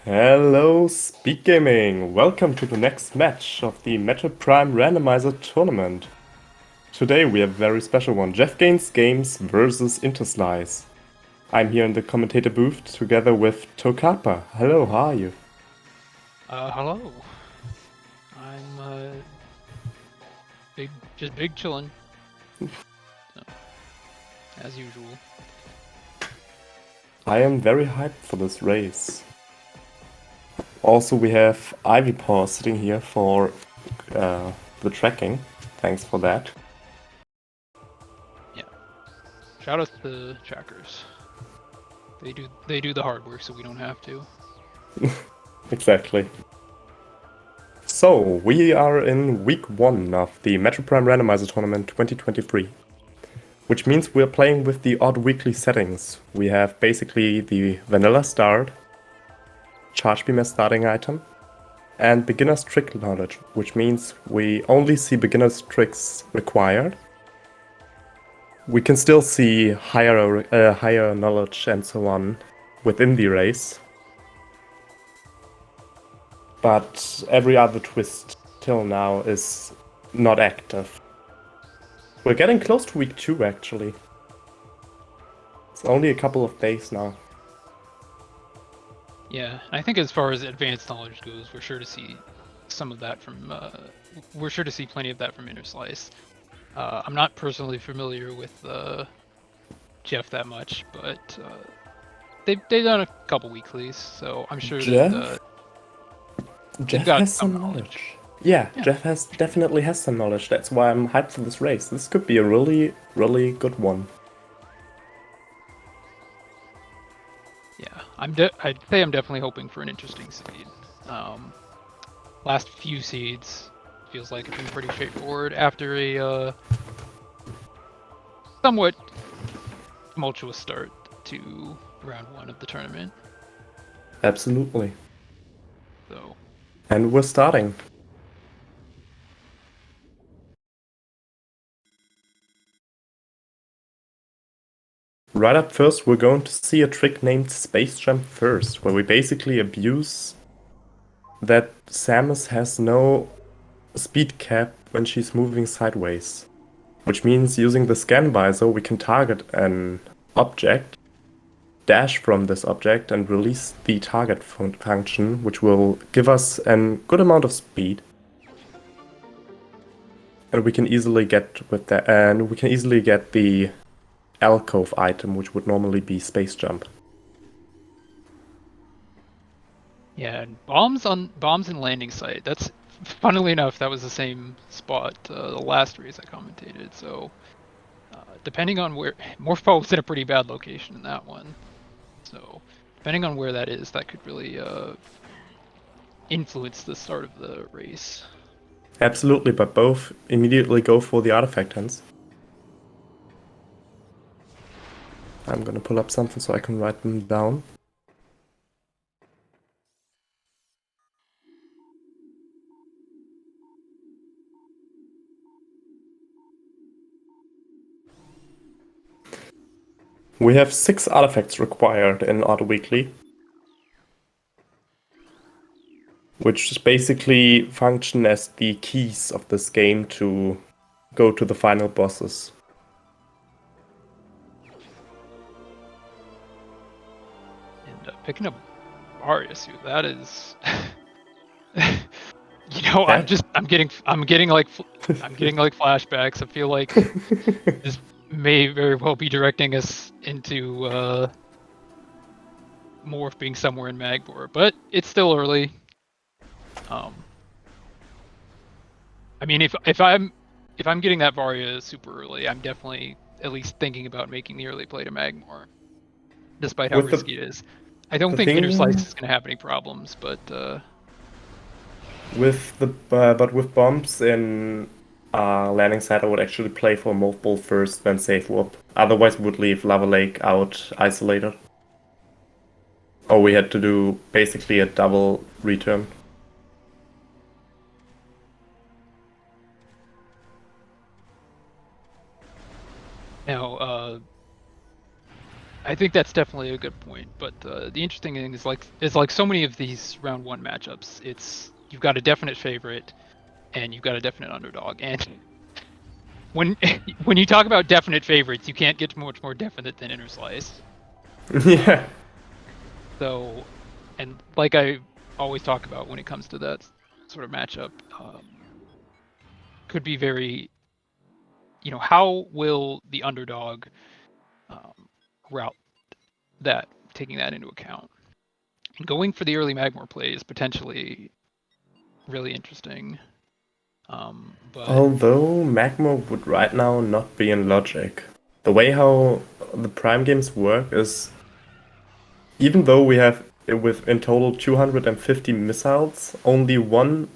Hello, SpeedGaming! Welcome to the next match of the Metroid Prime Randomizer tournament. Today we have a very special one, JeffGainsGames versus Interslice. I'm here in the commentator booth together with Tokapa. Hello, how are you? Hello. I'm big chillin'. So, as usual. I am very hyped for this race. Also, we have Ivy Paw sitting here for the tracking. Thanks for that. Yeah. Shout out to the trackers. They do the hard work, so we don't have to. Exactly. So, we are in week 1 of the Metroid Prime Randomizer Tournament 2023. Which means we're playing with the odd weekly settings. We have basically the vanilla start, charge beam as starting item, and beginner's trick knowledge, which means we only see beginner's tricks required. We can still see higher knowledge and so on within the race, but every other twist till now is not active. We're getting close to week 2 actually. It's only a couple of days now. Yeah, I think as far as advanced knowledge goes, we're sure to see some of that from. We're sure to see plenty of that from Interslice. I'm not personally familiar with Jeff that much, but they've done a couple weeklies, so I'm sure that they've Jeff got has some some knowledge. knowledge. Yeah, Jeff definitely has some knowledge. That's why I'm hyped for this race. This could be a really good one. Yeah, I'd say I'm definitely hoping for an interesting seed. Last few seeds feels like it's been pretty straightforward after a somewhat tumultuous start to round 1 of the tournament. Absolutely. So And we're starting. Right up first, we're going to see a trick named Space Jump First, where we basically abuse that Samus has no speed cap when she's moving sideways. Which means using the scan visor, we can target an object, dash from this object, and release the target function, which will give us a good amount of speed. And we can easily get with that, and we can easily get the alcove item, which would normally be space jump. yeah, and bombs and landing site. That's funnily enough, that was the same spot the last race I commentated. So depending on where Morphball was in a pretty bad location in that one. So depending on where that is, that could really influence the start of the race. Absolutely, but both immediately go for the artifact hands. I'm gonna pull up something so I can write them down. We have 6 artifacts required in Auto Weekly, which basically function as the keys of this game to go to the final bosses. And picking up Arius, that is, you know, I'm getting like flashbacks. I feel like this may very well be directing us into Morph being somewhere in Magbor, but it's still early. I mean, if I'm getting that Varia super early, I'm definitely at least thinking about making the early play to Magmor, despite how With risky it is. I don't the think Interslice thing is going to have any problems, but with the but with bombs in landing site, I would actually play for Morph Ball first, then save warp. Otherwise, would leave Lava Lake out isolated. Or we had to do basically a double return. now I think that's definitely a good point. But the interesting thing is like so many of these round one matchups, it's you've got a definite favorite and you've got a definite underdog. And when when you talk about definite favorites, you can't get much more definite than Interslice. Yeah. So, and like I always talk about when it comes to that sort of matchup, could be very, how will the underdog route that, taking that into account? And going for the early Magmor play is potentially really interesting. But Although Magma would right now not be in logic. The way how the Prime games work is, even though we have with in total 250 missiles, only one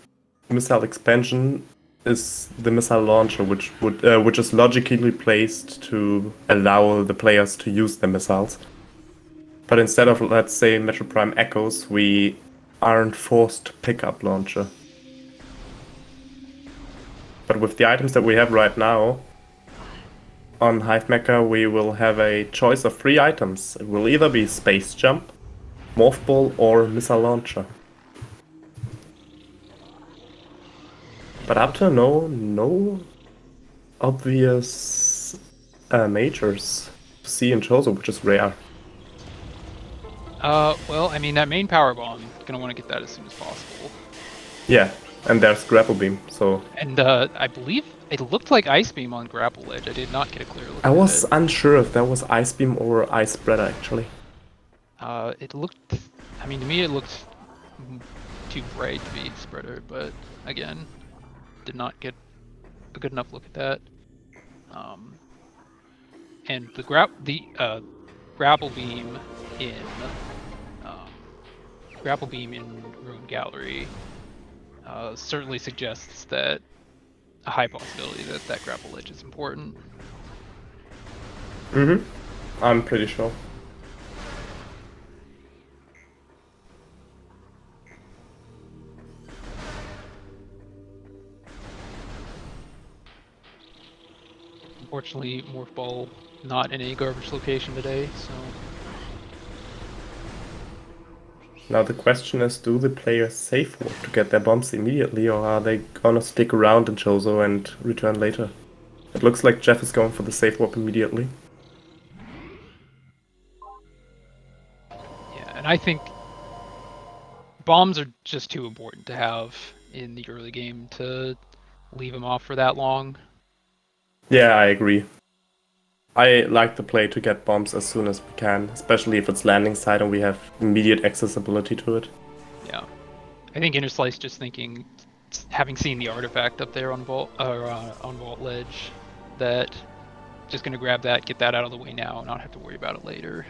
missile expansion is the missile launcher, which is logically placed to allow the players to use the missiles. But instead of, let's say, Metro Prime Echoes, we aren't forced to pick up launcher. But with the items that we have right now, on Hive Mecha we will have a choice of 3 items. It will either be Space Jump, Morph Ball, or Missile Launcher. But up to no obvious majors to see in Chozo, which is rare. well, I mean that main power bomb, gonna want to get that as soon as possible. Yeah, and there's Grapple Beam, so... And I believe it looked like Ice Beam on Grapple Edge. I did not get a clear look I at was it. unsure if that was Ice Beam or Ice Spreader, actually. It looked, I mean, to me it looked too bright to be Spreader, but again, did not get a good enough look at that. And the grapple beam in Ruin Gallery certainly suggests that a high possibility that that grapple edge is important. I'm pretty sure. Unfortunately, Morph Ball not in a garbage location today, so... Now the question is, do the players safe walk to get their bombs immediately, or are they gonna stick around in Chozo and return later? It looks like Jeff is going for the safe warp immediately. Yeah, and I think bombs are just too important to have in the early game to leave them off for that long. Yeah, I agree. I like the play to get bombs as soon as we can, especially if it's landing side and we have immediate accessibility to it. Yeah, I think Interslice just thinking, having seen the artifact up there on Vault Ledge, that just gonna grab that, get that out of the way now, and not have to worry about it later,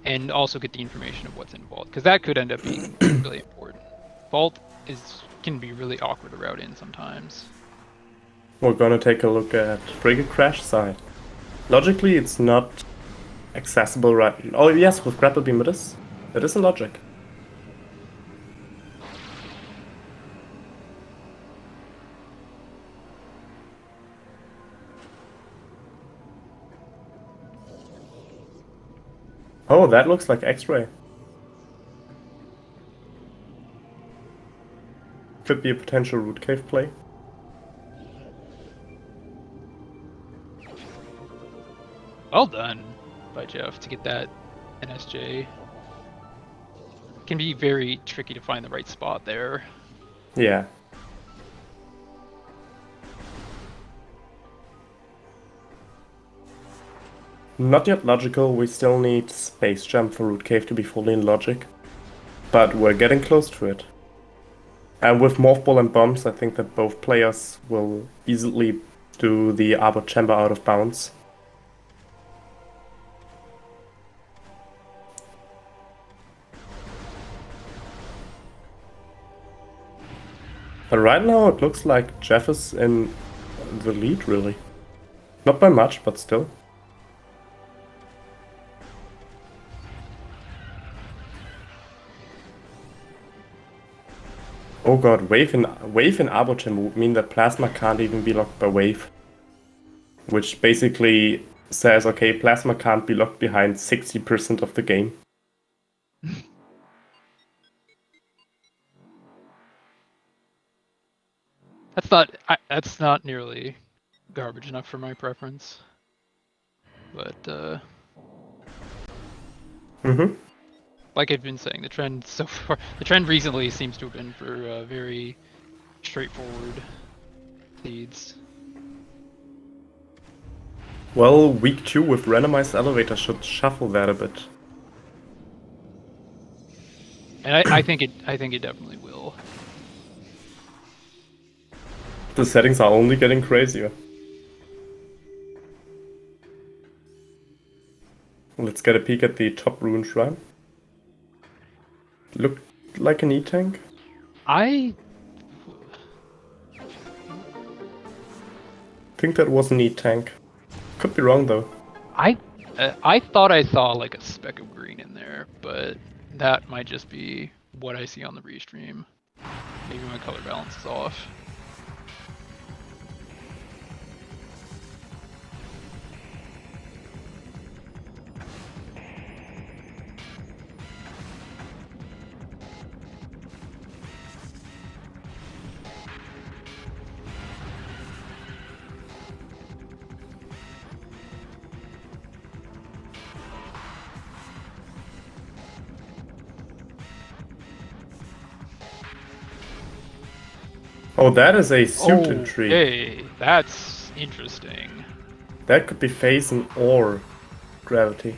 and also get the information of what's in Vault, because that could end up being really important. Vault can be really awkward to route in sometimes. We're gonna take a look at Frigate Crash side. Logically, it's not accessible right now. Oh yes, with Grapple Beam it is. It is in logic. Oh, that looks like X-Ray. Could be a potential root cave play. Well done by Jeff to get that NSJ. Can be very tricky to find the right spot there. Yeah. Not yet logical, we still need Space Jump for Root Cave to be fully in logic. But we're getting close to it. And with Morph Ball and Bombs, I think that both players will easily do the Arbor Chamber out of bounds. But right now it looks like Jeff is in the lead, really. Not by much, but still. Oh god, wave in Arbor Chamber would mean that Plasma can't even be locked by Wave. Which basically says, okay, plasma can't be locked behind 60% of the game. That's not nearly garbage enough for my preference. But like I've been saying, the trend so far, the trend recently seems to have been for very straightforward seeds. Well, week 2 with randomized elevator should shuffle that a bit. And I think it definitely will. The settings are only getting crazier. Let's get a peek at the top rune shrine. Looked like an E-tank. I think that was an E-tank. Could be wrong though. I thought I saw like a speck of green in there, but that might just be what I see on the restream. Maybe my color balance is off. Oh, that is a suited tree. Hey, that's interesting. That could be phase and or gravity.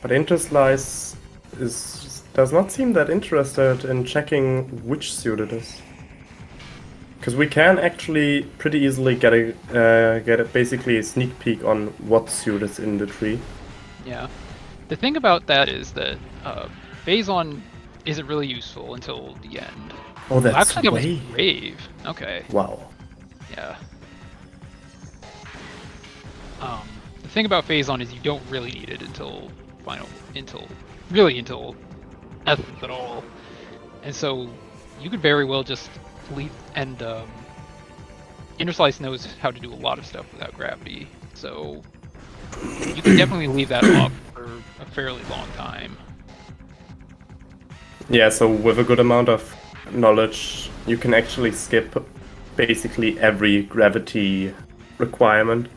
But Interslice does not seem that interested in checking which suit it is. Because we can actually pretty easily get basically a sneak peek on what suit is in the tree. Yeah. The thing about that is that Phazon isn't really useful until the end. Oh, that's actually, that was Grave. Okay. Wow. Yeah. The thing about Phazon is you don't really need it until Essence at all. And so you could very well just leave, and Interslice knows how to do a lot of stuff without gravity, so you can definitely leave that off for a fairly long time. Yeah, so with a good amount of knowledge, you can actually skip basically every gravity requirement.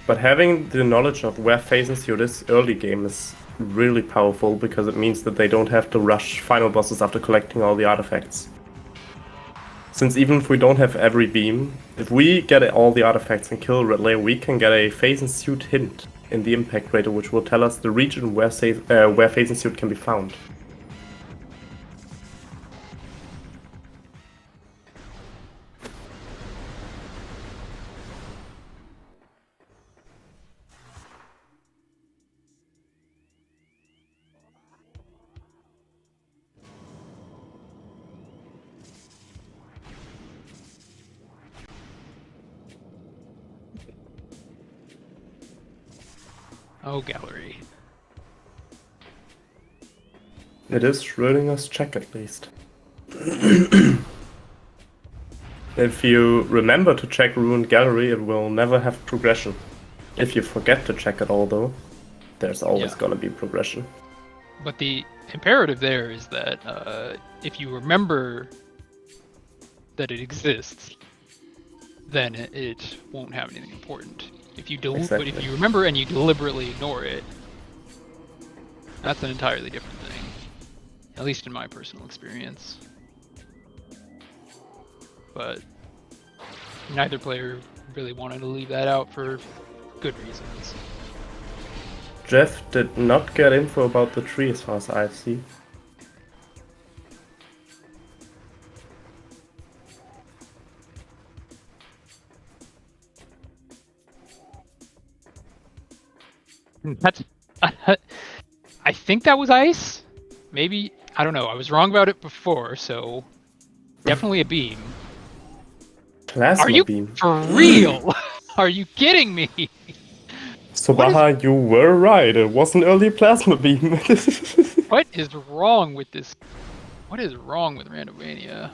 But having the knowledge of where phase and suit is early game is really powerful, because it means that they don't have to rush final bosses after collecting all the artifacts. Since even if we don't have every beam, if we get all the artifacts and kill Red Layer, we can get a phase and suit hint in the impact crater, which will tell us the region where phase and suit can be found. Oh, gallery. It is Schrödinger's check at least. If you remember to check Ruined Gallery, it will never have progression. If you forget to check it all though, there's always gonna be progression. But the imperative there is that if you remember that it exists, then it won't have anything important. But if you remember and you deliberately ignore it, that's an entirely different thing. At least in my personal experience. But neither player really wanted to leave that out for good reasons. Jeff did not get info about the tree as far as I see. That's. I think that was ice. Maybe, I don't know. I was wrong about it before, so definitely a beam. Plasma Are you beam. For real? Are you kidding me? So Baha, you were right. It was an early plasma beam. What is wrong with this? What is wrong with Randomania?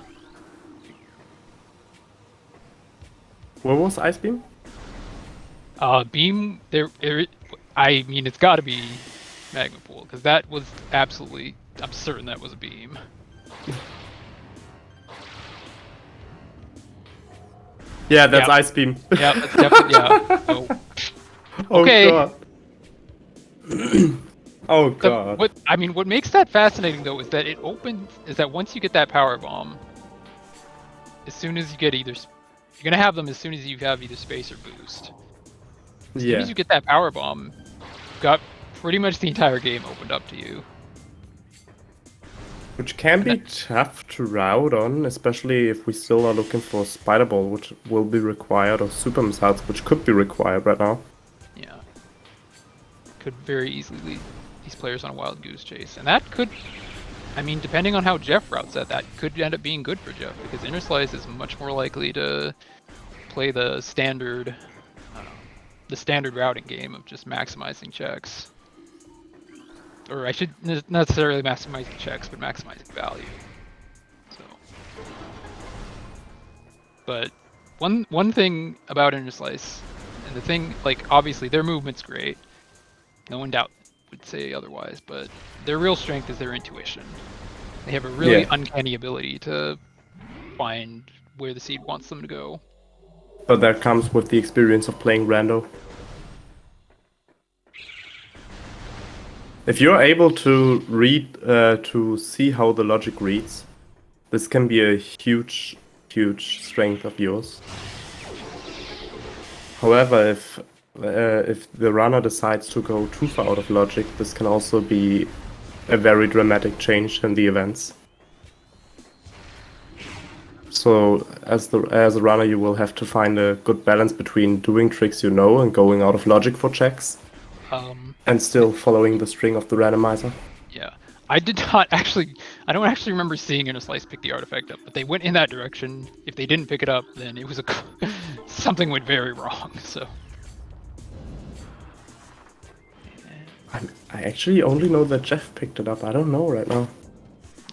Where was Ice Beam? Beam. I mean, it's got to be magma pool because that was absolutely. I'm certain that was a beam. Yeah, that's Yeah. Ice Beam. Yeah, that's definitely yeah. Oh. Oh Okay. god. Oh god. What makes that fascinating though is that it opens. Is that once you get that power bomb, as soon as you get you're gonna have them as soon as you have either space or boost. As soon as Yeah. you get that power bomb, you've got pretty much the entire game opened up to you. Which can And be that, tough to route on, especially if we still are looking for Spider Ball, which will be required, or Super Missiles, which could be required right now. yeah, could very easily lead these players on a wild goose chase, and that could. I mean, depending on how Jeff routes that could end up being good for Jeff because Interslice is much more likely to play the standard routing game of just maximizing checks. Or I should not necessarily maximizing checks, but maximizing value. So, but one thing about Interslice, and the thing like obviously their movement's great. No one would say otherwise, but their real strength is their intuition. They have a really Yeah. uncanny ability to find where the seed wants them to go. But that comes with the experience of playing Rando. If you're able to to see how the logic reads, this can be a huge strength of yours. However, if the runner decides to go too far out of logic, this can also be a very dramatic change in the events. So as a runner, you will have to find a good balance between doing tricks you know and going out of logic for checks, and still following the string of the randomizer. Yeah, I did not actually. I don't actually remember seeing Interslice pick the artifact up, but they went in that direction. If they didn't pick it up, then it was something went very wrong. So. I actually only know that Jeff picked it up. I don't know right now.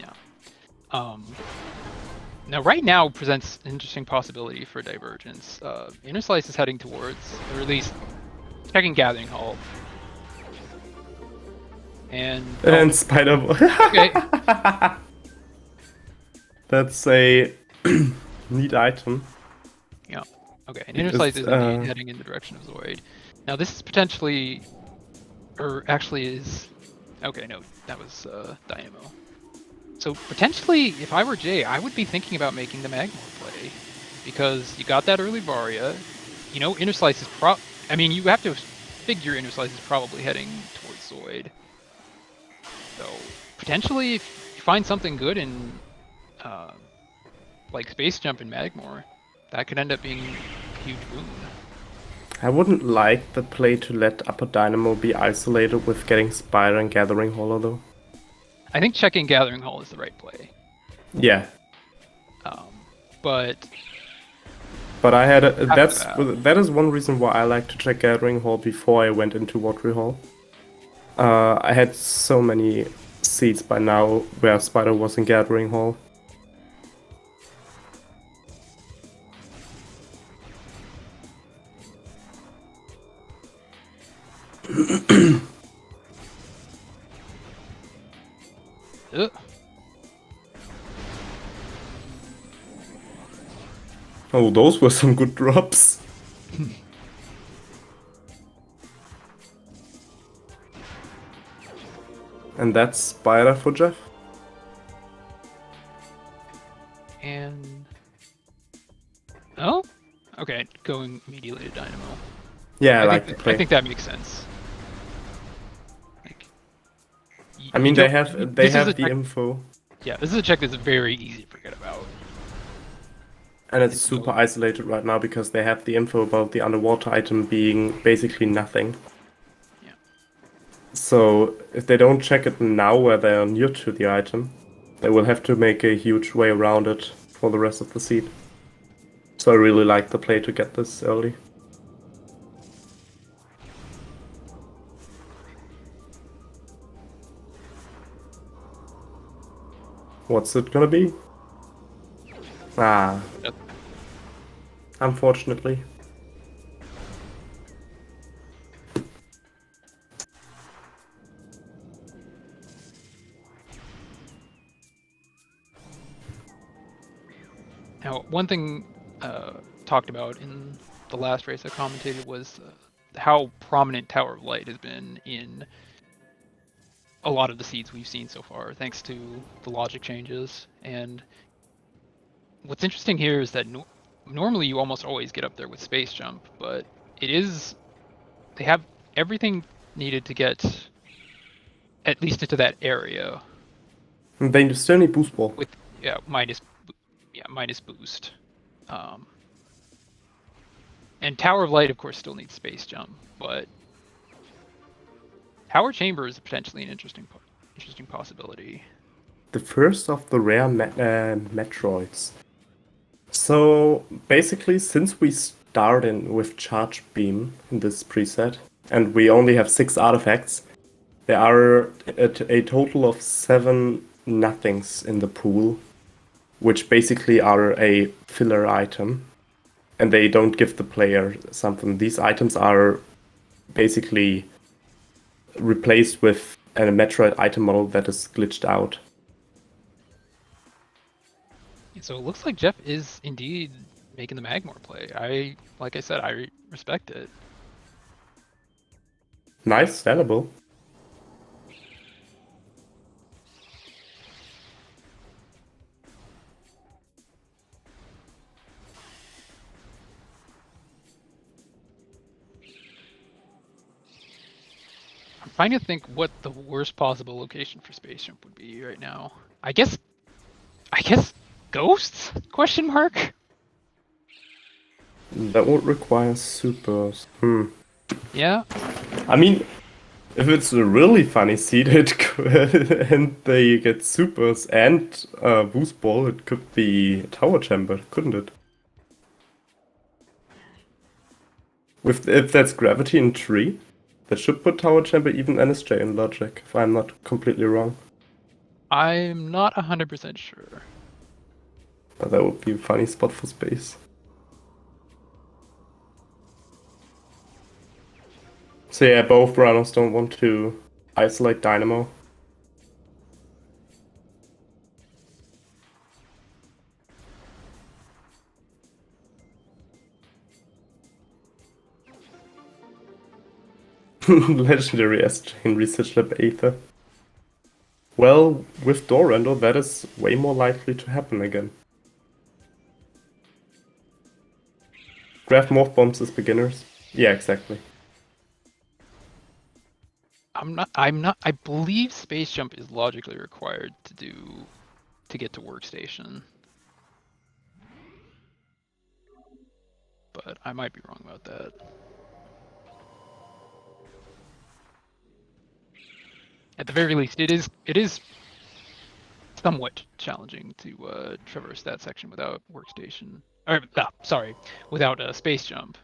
Yeah. Now, right now presents an interesting possibility for divergence. Interslice is heading towards, or at least checking Gathering Hall. And Spider. okay. That's a neat item. Yeah. Okay. And Interslice is indeed heading in the direction of Zoid. Now, this is potentially, or actually is. Okay, no, that was Dynamo. So potentially, if I were Jay, I would be thinking about making the Magmor play, because you got that early Varia. You know, Interslice is I mean, you have to figure Interslice is probably heading towards Zoid. So potentially, if you find something good in, like Space Jump and Magmor, that could end up being a huge boon. I wouldn't like the play to let Upper Dynamo be isolated with getting Spider and Gathering Holo though. I think checking Gathering Hall is the right play. Yeah. But I had that is one reason why I like to check Gathering Hall before I went into Watery Hall. I had so many seeds by now where Spider was in Gathering Hall. Oh, those were some good drops. And that's Spider for Jeff. And oh, okay, going immediately to Dynamo. Yeah, I like the play. I think that makes sense. Like, I mean, they have the info. Yeah, this is a check that's very easy to forget about. And it's super isolated right now because they have the info about the underwater item being basically nothing. Yeah. So if they don't check it now where they are near to the item, they will have to make a huge way around it for the rest of the seed. So I really like the play to get this early. What's it gonna be? Ah. unfortunately. Now, one thing talked about in the last race I commentated was how prominent Tower of Light has been in a lot of the seeds we've seen so far, thanks to the logic changes. And what's interesting here is that normally you almost always get up there with Space Jump, but they have everything needed to get at least into that area And they still need boost ball. with minus boost. Um, and Tower of Light, of course, still needs Space Jump, but Tower Chamber is potentially an interesting possibility. The first of the rare Metroids. So basically, since we start with Charge Beam in this preset, and we only have 6 artifacts, there are a total of 7 nothings in the pool, which basically are a filler item, and they don't give the player something. These items are basically replaced with a Metroid item model that is glitched out. So it looks like Jeff is indeed making the Magmor play. Like I said, I respect it. Nice, sellable. I'm trying to think what the worst possible location for Space Jump would be right now. I guess Ghosts? Question mark? That would require supers. Yeah. I mean, if it's a really funny seed and they get supers and boost ball, it could be Tower Chamber, couldn't it? If that's gravity and tree, that should put Tower Chamber even NSJ in logic, if I'm not completely wrong. I'm not 100% sure. But that would be a funny spot for space. So yeah, both runners don't want to isolate Dynamo. Legendary S-Chain Research Lab Aether. Well, with door render, that is way more likely to happen again. Grab morph bombs as beginners. Yeah, exactly. I believe Space Jump is logically required to get to Workstation. But I might be wrong about that. At the very least, it is somewhat challenging to traverse that section without Workstation. Or, sorry, without a Space Jump.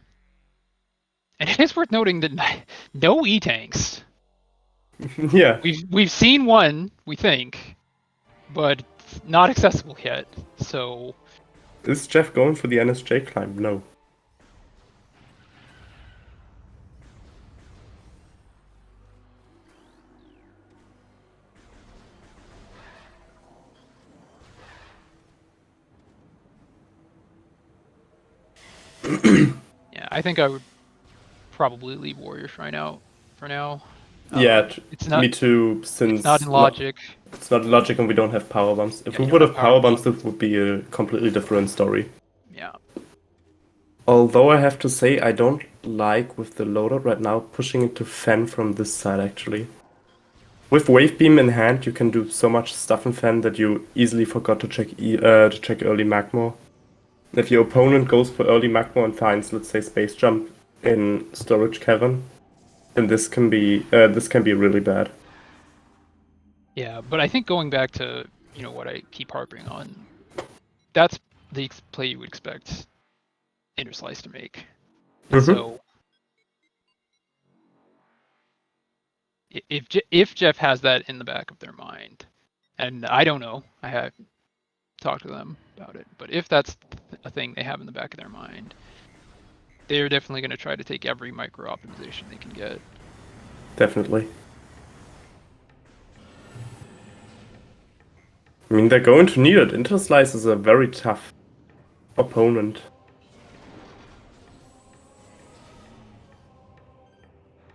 And it is worth noting that no E-tanks. Yeah. We've seen one, we think, but it's not accessible yet. So Is Jeff going for the NSJ climb? No. yeah, I think I would probably leave Warrior Shrine out for now. Yeah, it's not, me too, since it's not in logic. It's not in logic and we don't have power bombs. If Yeah, we you would don't have have power power bombs, it would be a completely different story. Yeah. Although I have to say, I don't like with the loadout right now pushing it to Fen from this side actually. With Wave Beam in hand, you can do so much stuff in Fen that you easily forgot to check early Magmor. If your opponent goes for early Magmor and finds, let's say, Space Jump in Storage Cavern, then this can be really bad. Yeah, but I think going back to what I keep harping on, that's the play you would expect Interslice to make. And so if Jeff has that in the back of their mind, and I don't know, I have talked to them about it, but if that's a thing they have in the back of their mind. They're definitely going to try to take every micro optimization they can get. Definitely. I mean, they're going to need it. Interslice is a very tough opponent.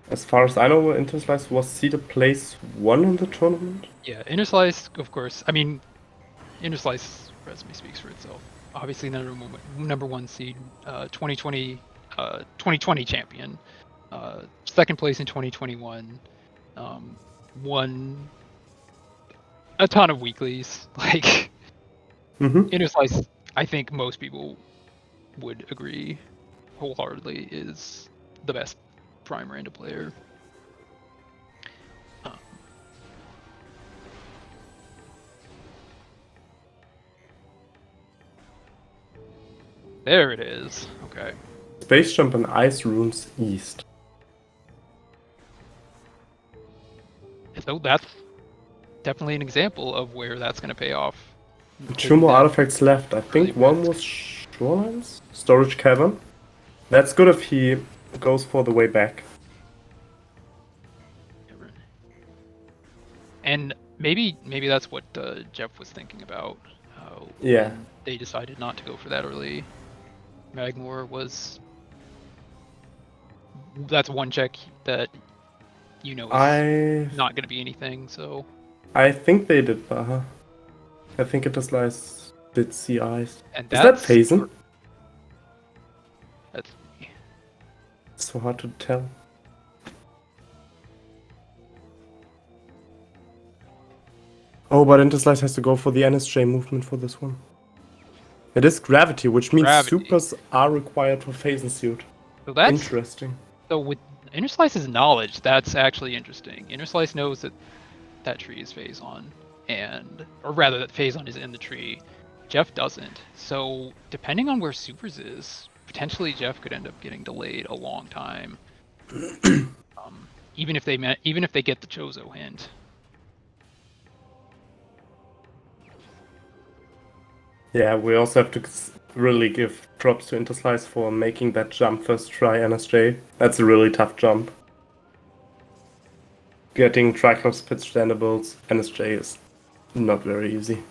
As far as I know, Interslice was seeded place 1 in the tournament. Yeah, Interslice, of course. I mean, Interslice resume speaks for itself. Obviously, number one seed, 2020 champion, second place in 2021, won a ton of weeklies. Like, Interslice, I think most people would agree wholeheartedly is the best Prime Randa player. There it is. Okay. Space Jump and Ice Runes East. So that's definitely an example of where that's going to pay off. 2 more artifacts left. I think one was Shorelines? Storage Cavern. That's good if he goes for the way back. And maybe that's what Jeff was thinking about. Yeah. They decided not to go for that early. Magmor was... That's one check that is not going to be anything, so... I think they did Baha. I think Interslice did see Ice. And is that Phazon? That's... It's so hard to tell. Oh, but Interslice has to go for the NSJ movement for this one. It is Gravity, which means supers are required for Phazon suit. So that's interesting. So with Interslice's knowledge, that's actually interesting. Interslice knows that tree is Phazon, or rather that Phazon is in the tree. Jeff doesn't. So depending on where supers is, potentially Jeff could end up getting delayed a long time. Even if they get the Chozo hint. Yeah, we also have to really give props to Interslice for making that jump first try NSJ. That's a really tough jump. Getting Triclops Pit Standables NSJ is not very easy.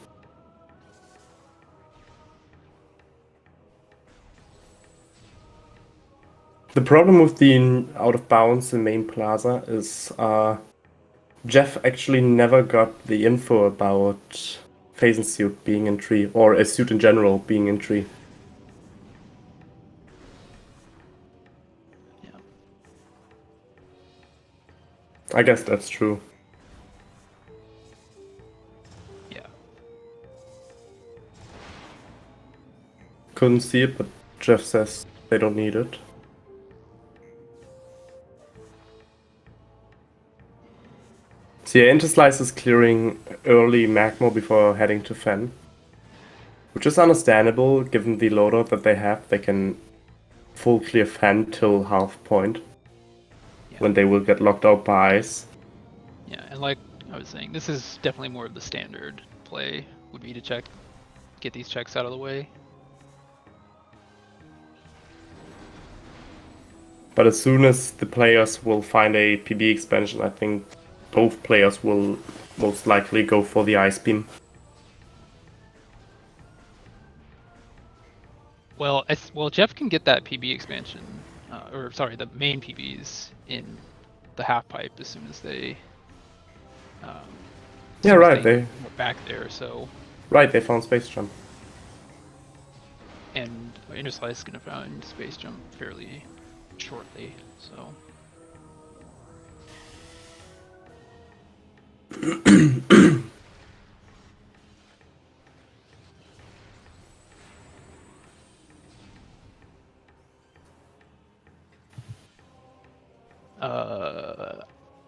The problem with the out of bounds in main plaza is Jeff actually never got the info about Phazon suit being in tree, or a suit in general being in tree. Yeah. I guess that's true. Yeah. Couldn't see it, but Jeff says they don't need it. So yeah, Interslice is clearing early Magmor before heading to Fen. Which is understandable, given the loadout that they have. They can full clear Fen till half point. Yeah. When they will get locked out by ice. Yeah, and like I was saying, this is definitely more of the standard play, would be to get these checks out of the way. But as soon as the players will find a PB expansion, I think both players will most likely go for the Ice Beam. Well, Jeff can get that PB expansion, the main PBs in the half pipe as soon as they. Yeah, right. They back there, so. Right, they found Space Jump. And Interslice is gonna find Space Jump fairly shortly, so.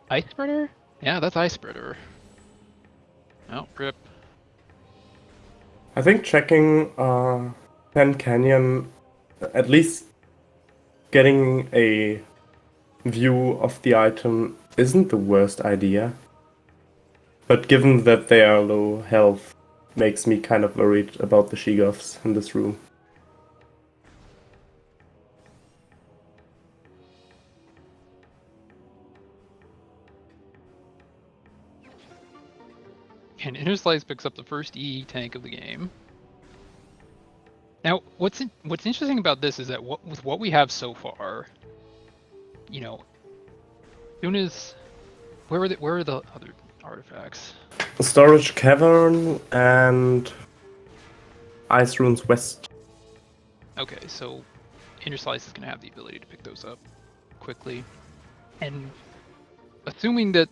Ice Spreader? Yeah, that's Ice Spreader. Oh, rip. I think checking Pen Canyon, at least getting a view of the item isn't the worst idea. But given that they are low health, makes me kind of worried about the Shegoths in this room. and Interslice picks up the first E tank of the game. Now, what's interesting about this is that with what we have so far, you know, soon as where are the other artifacts? Storage Cavern and Ice Runes West. Okay, so Interslice is going to have the ability to pick those up quickly, and assuming that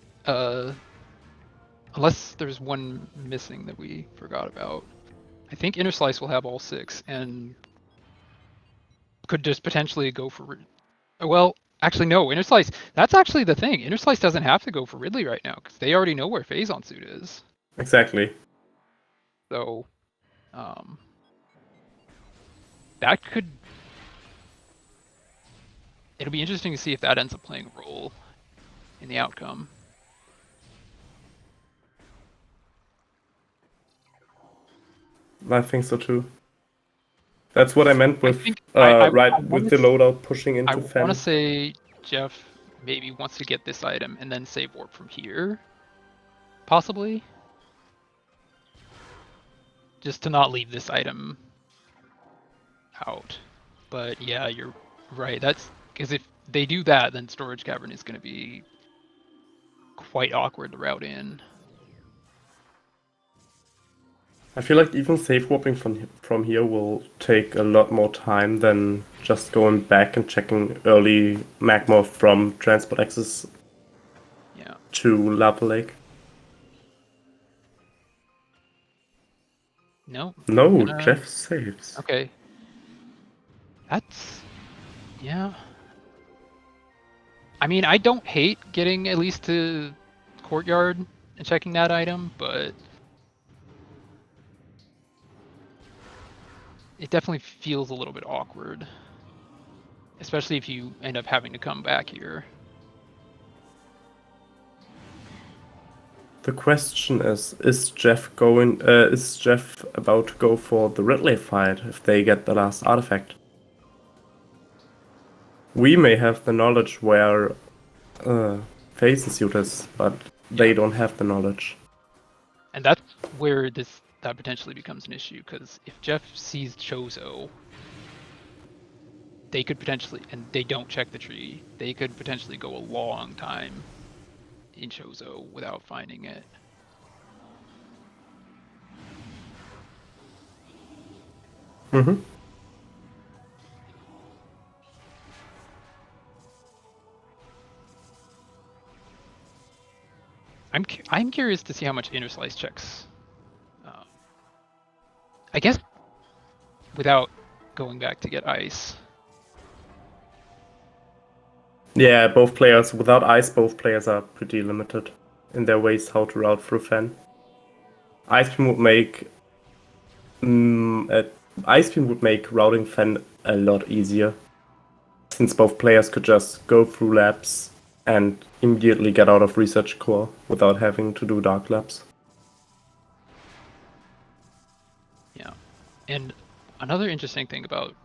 unless there's one missing that we forgot about, I think Interslice will have all 6 and could just potentially go for. Well, actually, no. Interslice. That's actually the thing. Interslice doesn't have to go for Ridley right now because they already know where Phazon Suit is. Exactly. So, that could. It'll be interesting to see if that ends up playing a role in the outcome. I think so too. That's what I meant with with the loadout pushing into Fen. I want to say Jeff maybe wants to get this item and then save warp from here, possibly, just to not leave this item out. But yeah, you're right. That's because if they do that, then Storage Cavern is going to be quite awkward to route in. I feel like even safe warping from here will take a lot more time than just going back and checking early magma from transport access to Lava Lake. No. No, Jeff saves. Okay. That's... yeah. I mean, I don't hate getting at least to Courtyard and checking that item, but it definitely feels a little bit awkward. Especially if you end up having to come back here. The question is Jeff about to go for the Ridley fight if they get the last artifact? We may have the knowledge where Phazon Suit is, but they don't have the knowledge. And that's where that potentially becomes an issue, because if Jeff sees Chozo, they could potentially, and they don't check the tree, they could potentially go a long time in Chozo without finding it. Mm-hmm. I'm curious to see how much Interslice checks. I guess without going back to get ice. Yeah, without ice, both players are pretty limited in their ways how to route through Fen. Ice Beam would make routing Fen a lot easier, since both players could just go through labs and immediately get out of Research Core without having to do Dark Labs. Yeah, and another interesting thing about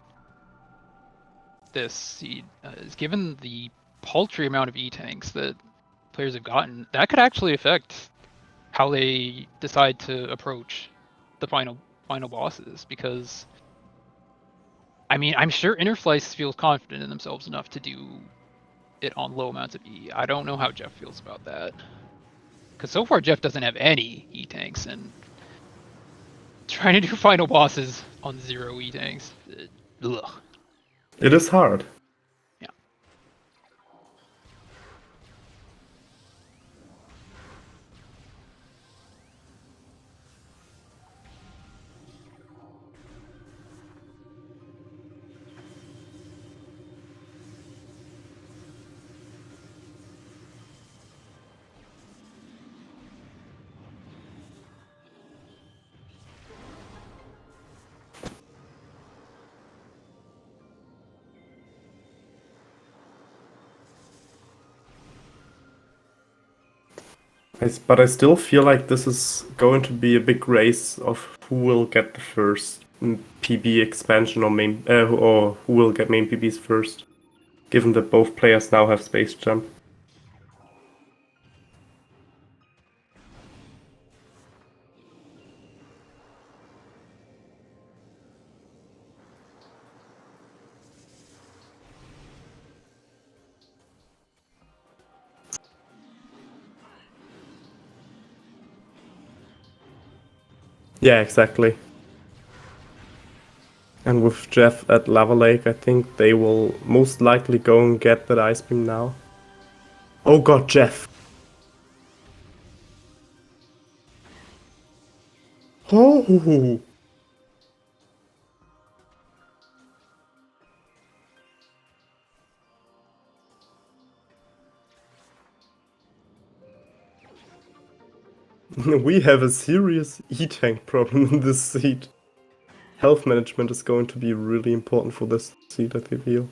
this seed is given the paltry amount of E-tanks that players have gotten, that could actually affect how they decide to approach the final bosses, because I mean, I'm sure Interslice feels confident in themselves enough to do it on low amounts of E. I don't know how Jeff feels about that, because so far Jeff doesn't have any E-tanks, and trying to do final bosses on 0 E-tanks, ugh. It is hard. Yeah. But I still feel like this is going to be a big race of who will get the first PB expansion or who will get main PBs first, given that both players now have Space Jump. Yeah, exactly. And with Jeff at Lava Lake, I think they will most likely go and get that Ice Beam now. Oh god, Jeff! Oh! We have a serious E-Tank problem in this seed. Health management is going to be really important for this seed, I feel.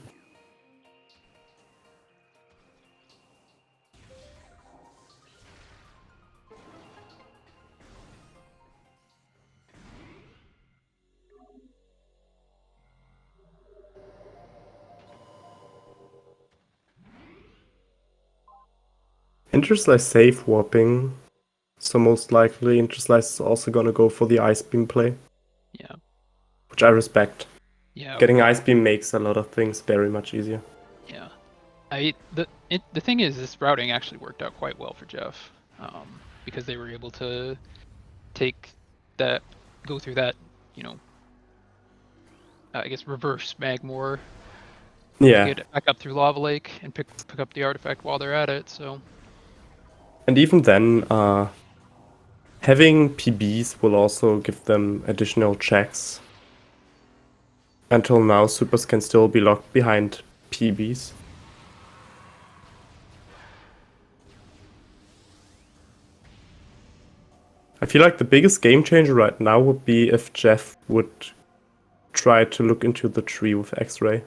Interslice safe warping, so most likely Interslice is also gonna go for the Ice Beam play, Yeah. which I respect. Yeah. Getting Ice Beam makes a lot of things very much easier. Yeah. The thing is, this routing actually worked out quite well for Jeff, because they were able to go through that, I guess reverse Magmore to Yeah, get it back up through Lava Lake and pick up the artifact while they're at it. So and even then, having PBs will also give them additional checks. Until now, supers can still be locked behind PBs. I feel like the biggest game changer right now would be if Jeff would try to look into the tree with X-Ray.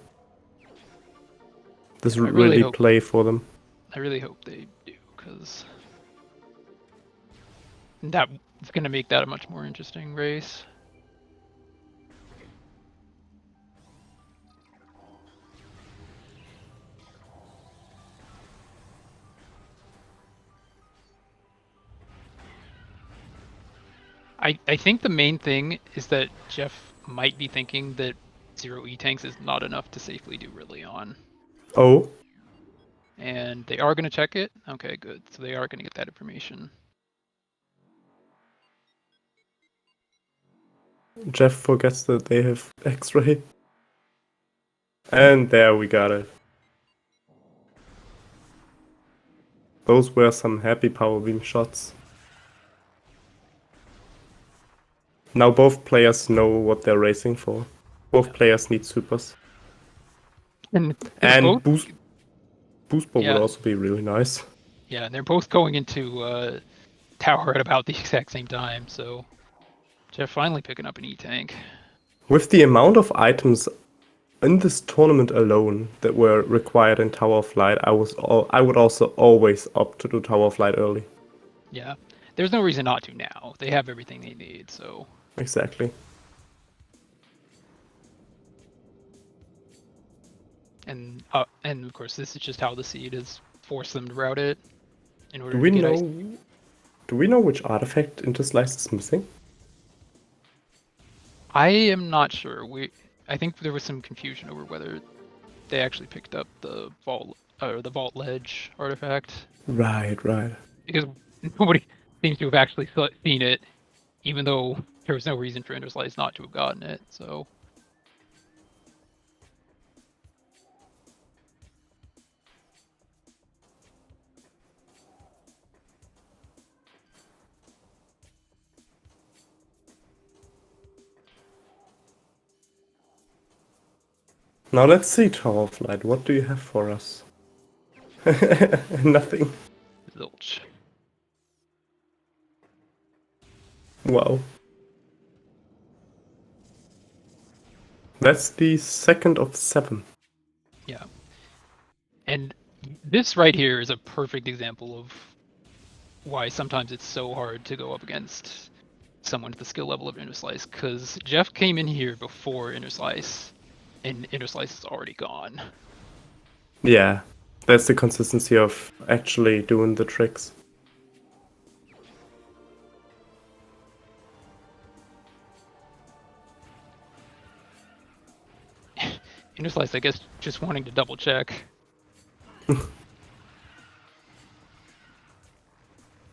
This would really play for them. I really hope they do, because that's going to make that a much more interesting race. I think the main thing is that Jeff might be thinking that 0 E-tanks is not enough to safely do really on. Oh, And they are going to check it? Okay, good. So they are going to get that information. Jeff forgets that they have X-Ray. And there we got it. Those were some happy power beam shots. Now both players know what they're racing for. Both players need supers. And And both, boost ball would also be really nice. Yeah, and they're both going into tower at about the exact same time, so Jeff finally picking up an E-tank. With the amount of items in this tournament alone that were required in Tower of Light, I would also always opt to do Tower of Light early. Yeah, there's no reason not to now. They have everything they need, so... Exactly. And of course, this is just how the seed has forced them to route it in order Do we to get know? ice. Do we know which artifact Interslice is missing? I am not sure. I think there was some confusion over whether they actually picked up the vault or the vault ledge artifact. Right. Because nobody seems to have actually seen it, even though there was no reason for Interslice not to have gotten it. So. Now let's see, Tower of Light. What do you have for us? Nothing. Zilch. Wow. That's the second of 7. Yeah. And this right here is a perfect example of why sometimes it's so hard to go up against someone at the skill level of Interslice, because Jeff came in here before Interslice, and Interslice is already gone. Yeah, that's the consistency of actually doing the tricks. Interslice, I guess, just wanting to double check.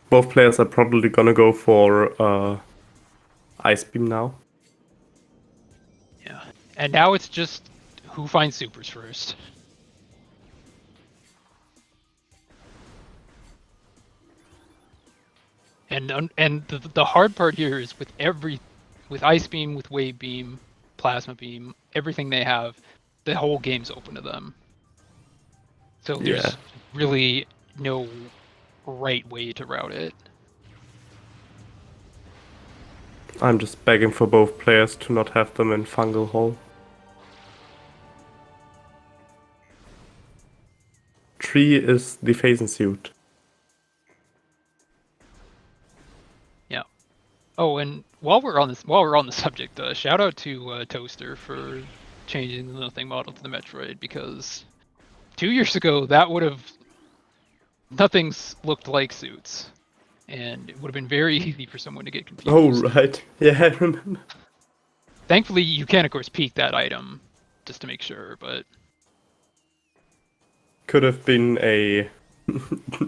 Both players are probably gonna go for Ice Beam now. Yeah. And now it's just who finds supers first. And the hard part here is with Ice Beam, with Wave Beam, Plasma Beam, everything they have, the whole game's open to them. So Yeah. there's really no right way to route it. I'm just begging for both players to not have them in Fungal Hole. Tree is the phasing suit. Yeah. Oh, and while we're on the subject, shout out to Toaster for changing the Nothing model to the Metroid, because 2 years ago that would have nothing's looked like suits, and it would have been very easy for someone to get confused. Oh, right. Yeah, I remember. Thankfully, you can of course peek that item just to make sure, but Could have been a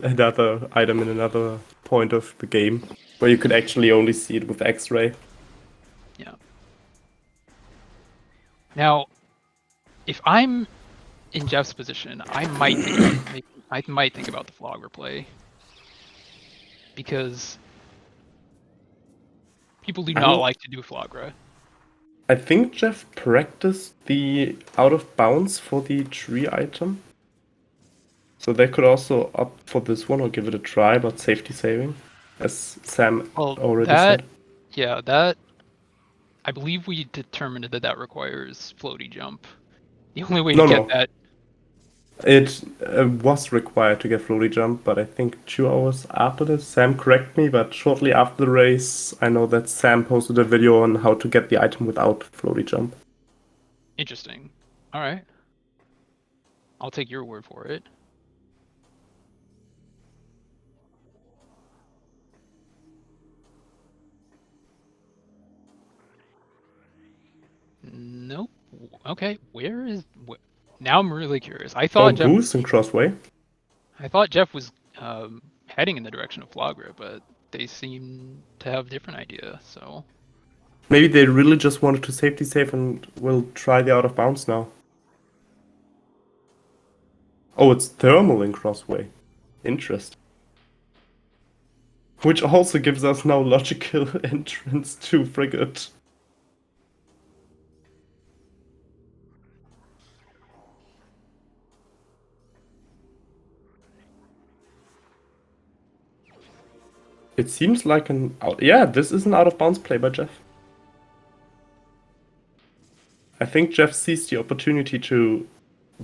another item in another point of the game where you could actually only see it with X-ray. yeah. Now, if I'm in Jeff's position, I might think about the Flogger play, because people do not like to do Flogra. I think Jeff practiced the out of bounds for the tree item. So they could also opt for this one or give it a try, but safety saving, as Sam already said. Yeah, that I believe we determined that requires floaty jump. The only way to get that. It was required to get floaty jump, but I think 2 hours after this, Sam correct me, but shortly after the race, I know that Sam posted a video on how to get the item without floaty jump. Interesting. All right. I'll take your word for it. Nope. Okay, now I'm really curious. I thought Jeff Boost and Crossway. I thought Jeff was heading in the direction of Flogra, but they seem to have a different idea, so Maybe they really just wanted to safety save and will try the out of bounds now. Oh, it's thermal in Crossway. Interesting. Which also gives us now logical entrance to Frigate. It seems like an out. Yeah, this is an out of bounds play by Jeff. I think Jeff sees the opportunity to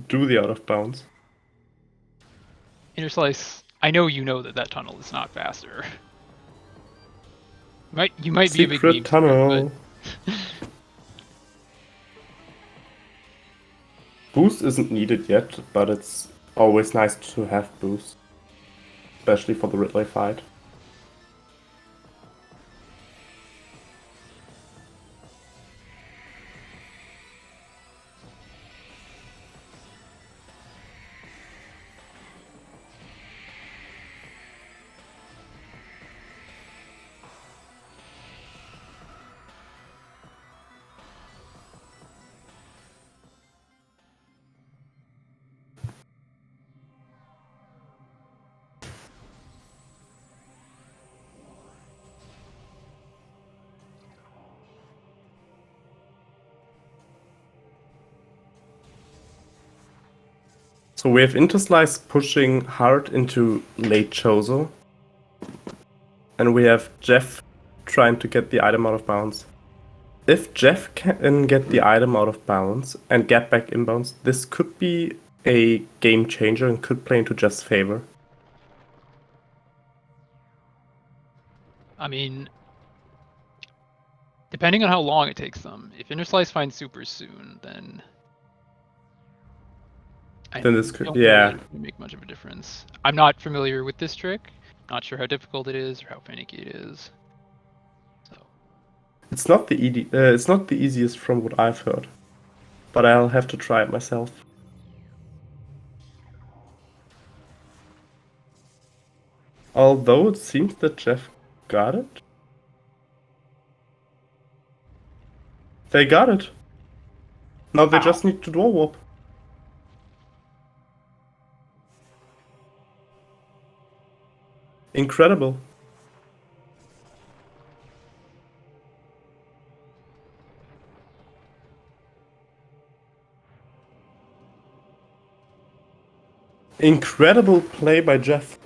do the out of bounds. Interslice, I know you know that tunnel is not faster. You might be a big Secret tunnel. But... Boost isn't needed yet, but it's always nice to have boost. Especially for the Ridley fight. So we have Interslice pushing hard into late Chozo. And we have Jeff trying to get the item out of bounds. If Jeff can get the item out of bounds and get back inbounds, this could be a game changer and could play into Jeff's favor. I mean, depending on how long it takes them, if Interslice finds super soon, then This could, really make much of a difference. I'm not familiar with this trick. Not sure how difficult it is or how finicky it is. So it's not the easiest from what I've heard, but I'll have to try it myself. Although it seems that Jeff got it. They got it. Now they Ow. just need to door warp. Incredible. Incredible play by Jeff.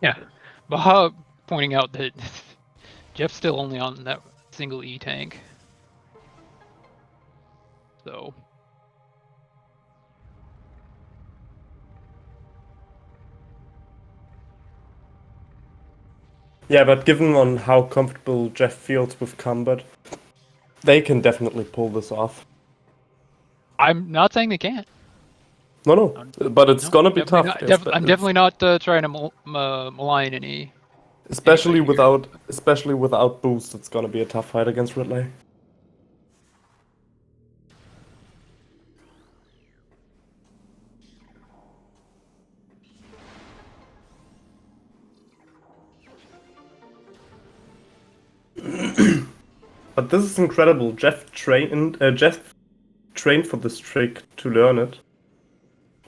Yeah. Baha pointing out that Jeff's still only on that single E tank. So Yeah, but given on how comfortable Jeff feels with combat, they can definitely pull this off. I'm not saying they can't. No, but it's No, gonna be definitely tough. not. I'm definitely not trying to malign anybody Especially here. without boost, it's gonna be a tough fight against Ridley. But this is incredible. Jeff trained for this trick to learn it,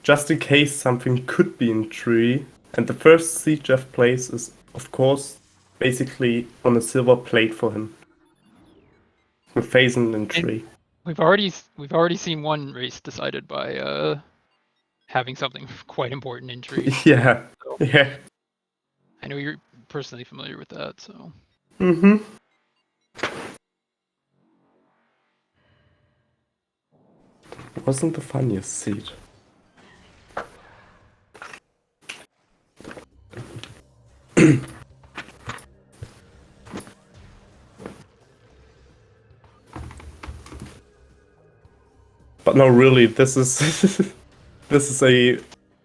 just in case something could be in tree. And the first seed Jeff plays is, of course, basically on a silver plate for him, with Phazon in tree. We've already seen one race decided by having something quite important in tree. Yeah, So, yeah. I know you're personally familiar with that, so. Mm-hmm. Wasn't the funniest seed. But no, really, this is this is a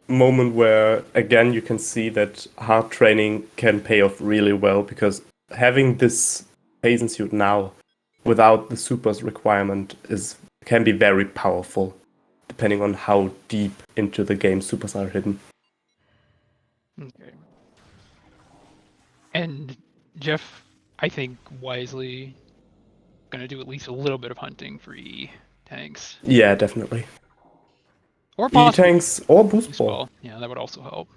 moment where again you can see that hard training can pay off really well, because having this Phazon suit now without the supers requirement can be very powerful, depending on how deep into the game supers are hidden. Okay. And Jeff, I think wisely, gonna do at least a little bit of hunting for E tanks. Yeah, definitely. Or possibly E-tanks or boost ball. ball. Yeah, that would also help.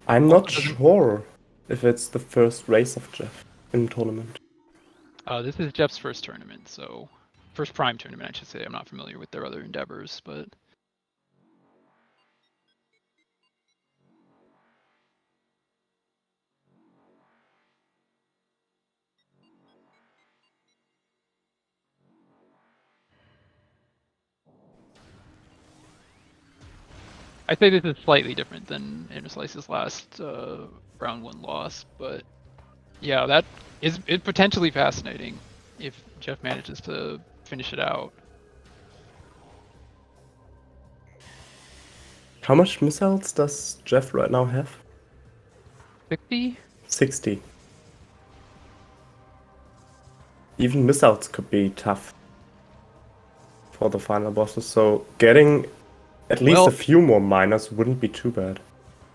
I'm Also not doesn't. sure if it's the first race of Jeff in tournament. This is Jeff's first tournament, so first prime tournament, I should say. I'm not familiar with their other endeavors, but I'd say this is slightly different than Interslice's last round one loss. But yeah, that is potentially fascinating if Jeff manages to finish it out. How much missiles does Jeff right now have? 60? 60. Even missiles could be tough for the final bosses, so getting at least Well, a few more miners wouldn't be too bad.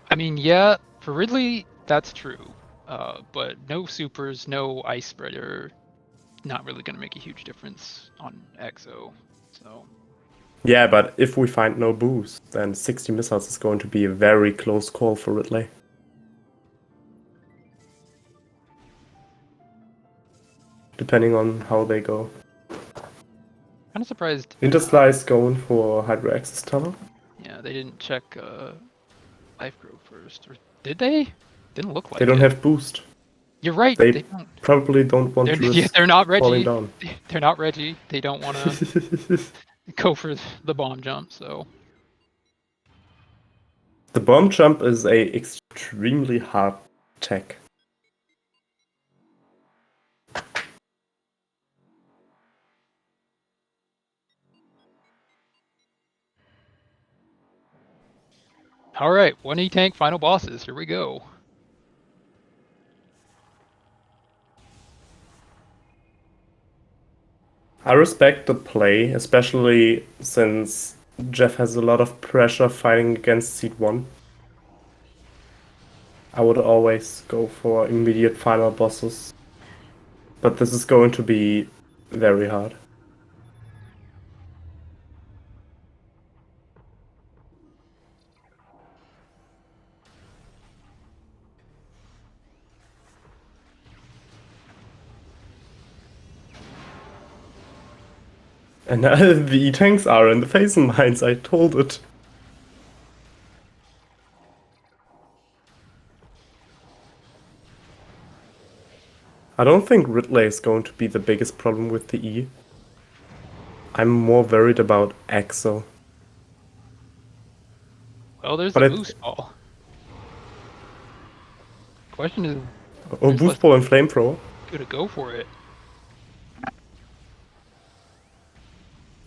I mean, yeah, for Ridley, that's true. But no supers, no ice spreader, not really going to make a huge difference on EXO. So Yeah, but if we find no boost, then 60 missiles is going to be a very close call for Ridley. Depending on how they go. kind of surprised. Interslice going for Hydro Access Tunnel. Yeah, they didn't check Life Grove first, or did they? Didn't look like They don't it. have boost. You're right. They don't. probably don't want to Yeah, risk they're not falling Reggie. down. They're not Reggie. They don't want to go for the bomb jump. So The bomb jump is a extremely hard tech. all right, 1E tank final bosses. Here we go. I respect the play, especially since Jeff has a lot of pressure fighting against Seed 1. I would always go for immediate final bosses, but this is going to be very hard. And the E-tanks are in the Phasm mines, I told it. I don't think Ridley is going to be the biggest problem with the E. I'm more worried about Axel. Well, there's But the I boost ball. Question is, oh, there's less Boost Ball and Flamethrower. to go for it.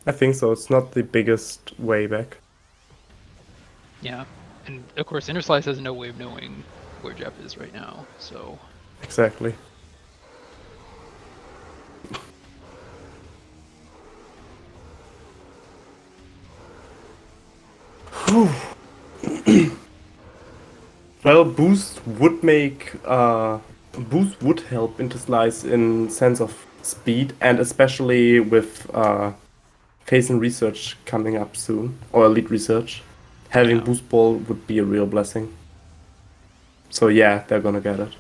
I think so. It's not the biggest way back. Yeah, and of course, Interslice has no way of knowing where Jeff is right now, so Exactly. Well, Boost would help Interslice in sense of speed, and especially with Phase and Research coming up soon, or Elite Research. Having yeah. Boost Ball would be a real blessing. So yeah, they're gonna get it.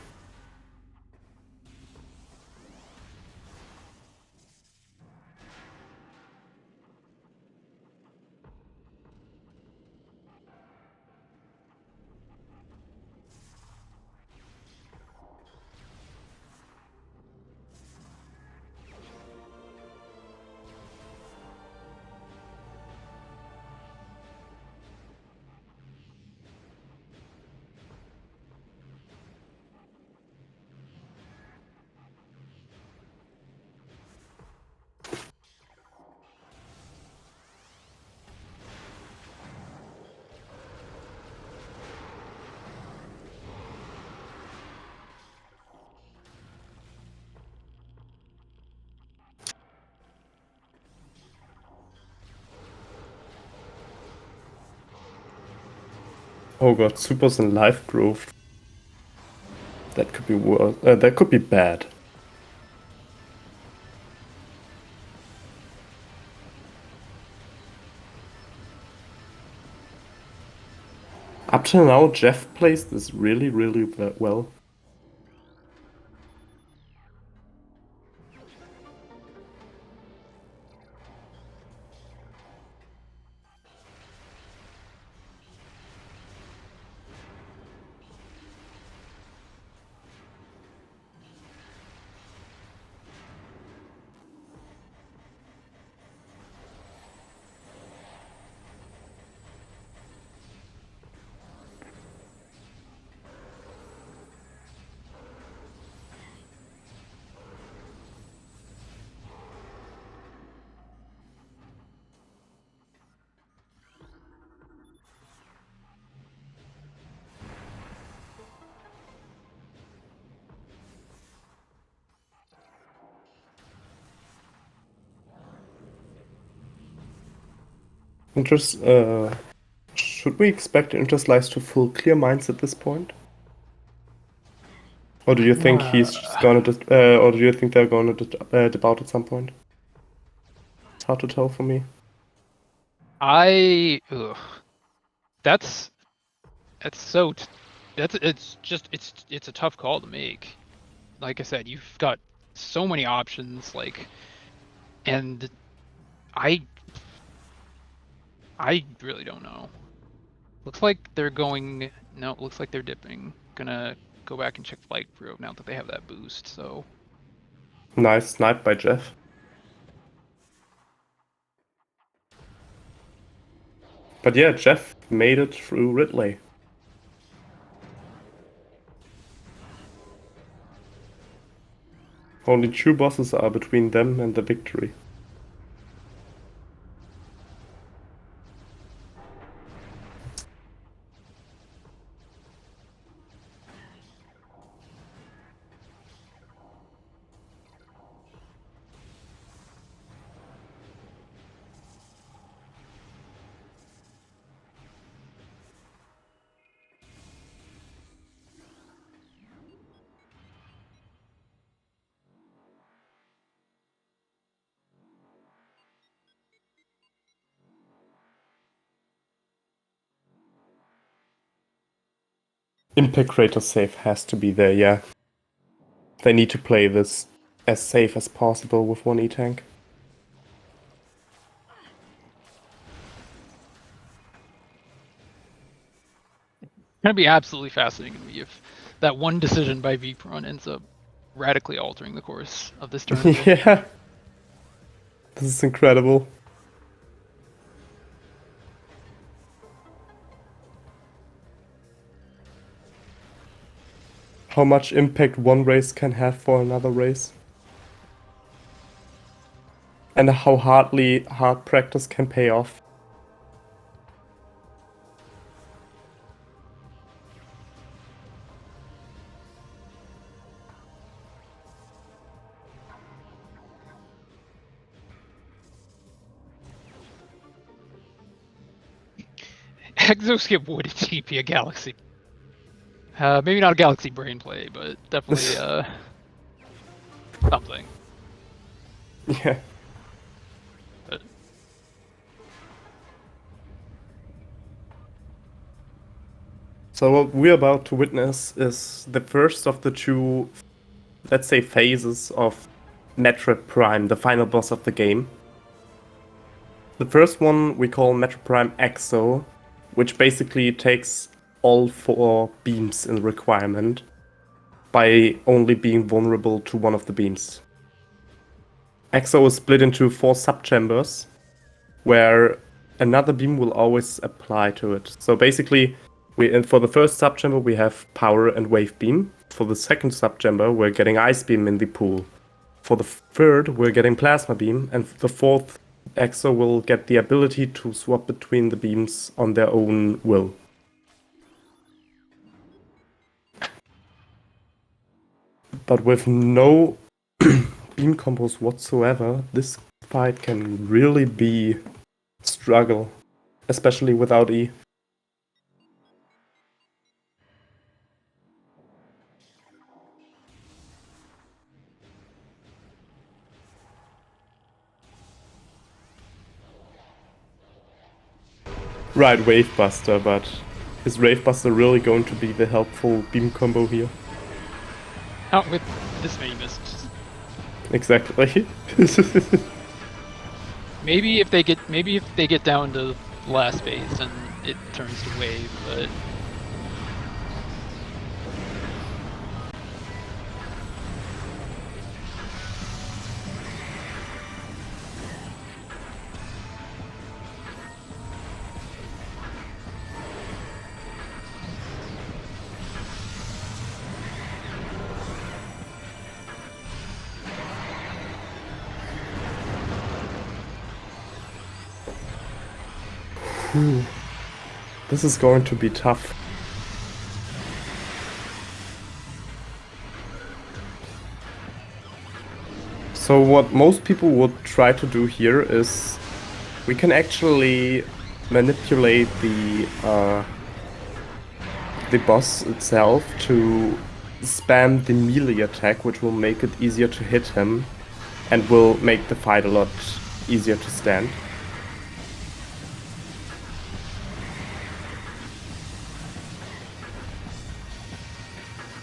Oh god, Supers and Life Growth. That could be worse. That could be bad. Up till now, Jeff plays this really, really well. Should we expect Interslice to full clear mines at this point? Or do you think he's just gonna or do you think they're gonna dip out at some point? It's hard to tell for me. Ugh. That's so. It's a tough call to make. Like I said, you've got so many options, and I really don't know. Looks like they're going. No, it looks like they're dipping. Gonna go back and check flight crew now that they have that boost. So Nice snipe by Jeff. But yeah, Jeff made it through Ridley. Only 2 bosses are between them and the victory. Impact Crater save has to be there, yeah. They need to play this as safe as possible with one E-Tank. It's gonna be absolutely fascinating to me if that one decision by VPron ends up radically altering the course of this tournament. Yeah. This is incredible. How much impact one race can have for another race. And how hard practice can pay off. Exoskip would indeed be a Galaxy. Maybe not a Galaxy brain play, but definitely something. Yeah. But So what we're about to witness is the first of the two, let's say, phases of Metroid Prime, the final boss of the game. The first one we call Metroid Prime EXO, which basically takes all 4 beams in requirement by only being vulnerable to one of the beams. EXO is split into 4 subchambers, where another beam will always apply to it. So basically, for the first subchamber we have power and wave beam. For the second subchamber we're getting ice beam in the pool. For the third we're getting plasma beam, and the fourth EXO will get the ability to swap between the beams on their own will. But with no beam combos whatsoever, this fight can really be a struggle, especially without E. Right, Wave Buster, but is Wave Buster really going to be the helpful beam combo here? not with this many misses. Exactly. Maybe if they get down to last phase and it turns to wave, but This is going to be tough. So what most people would try to do here is we can actually manipulate the boss itself to spam the melee attack, which will make it easier to hit him and will make the fight a lot easier to stand.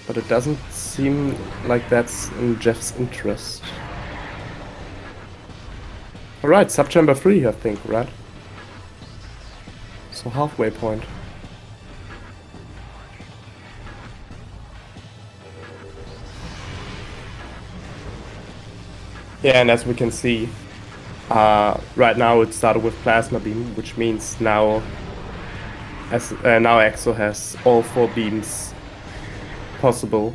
But it doesn't seem like that's in Jeff's interest. Alright, subchamber 3, I think, right? So halfway point. Yeah, and as we can see, right now it started with Plasma Beam, which means now EXO has all 4 beams possible.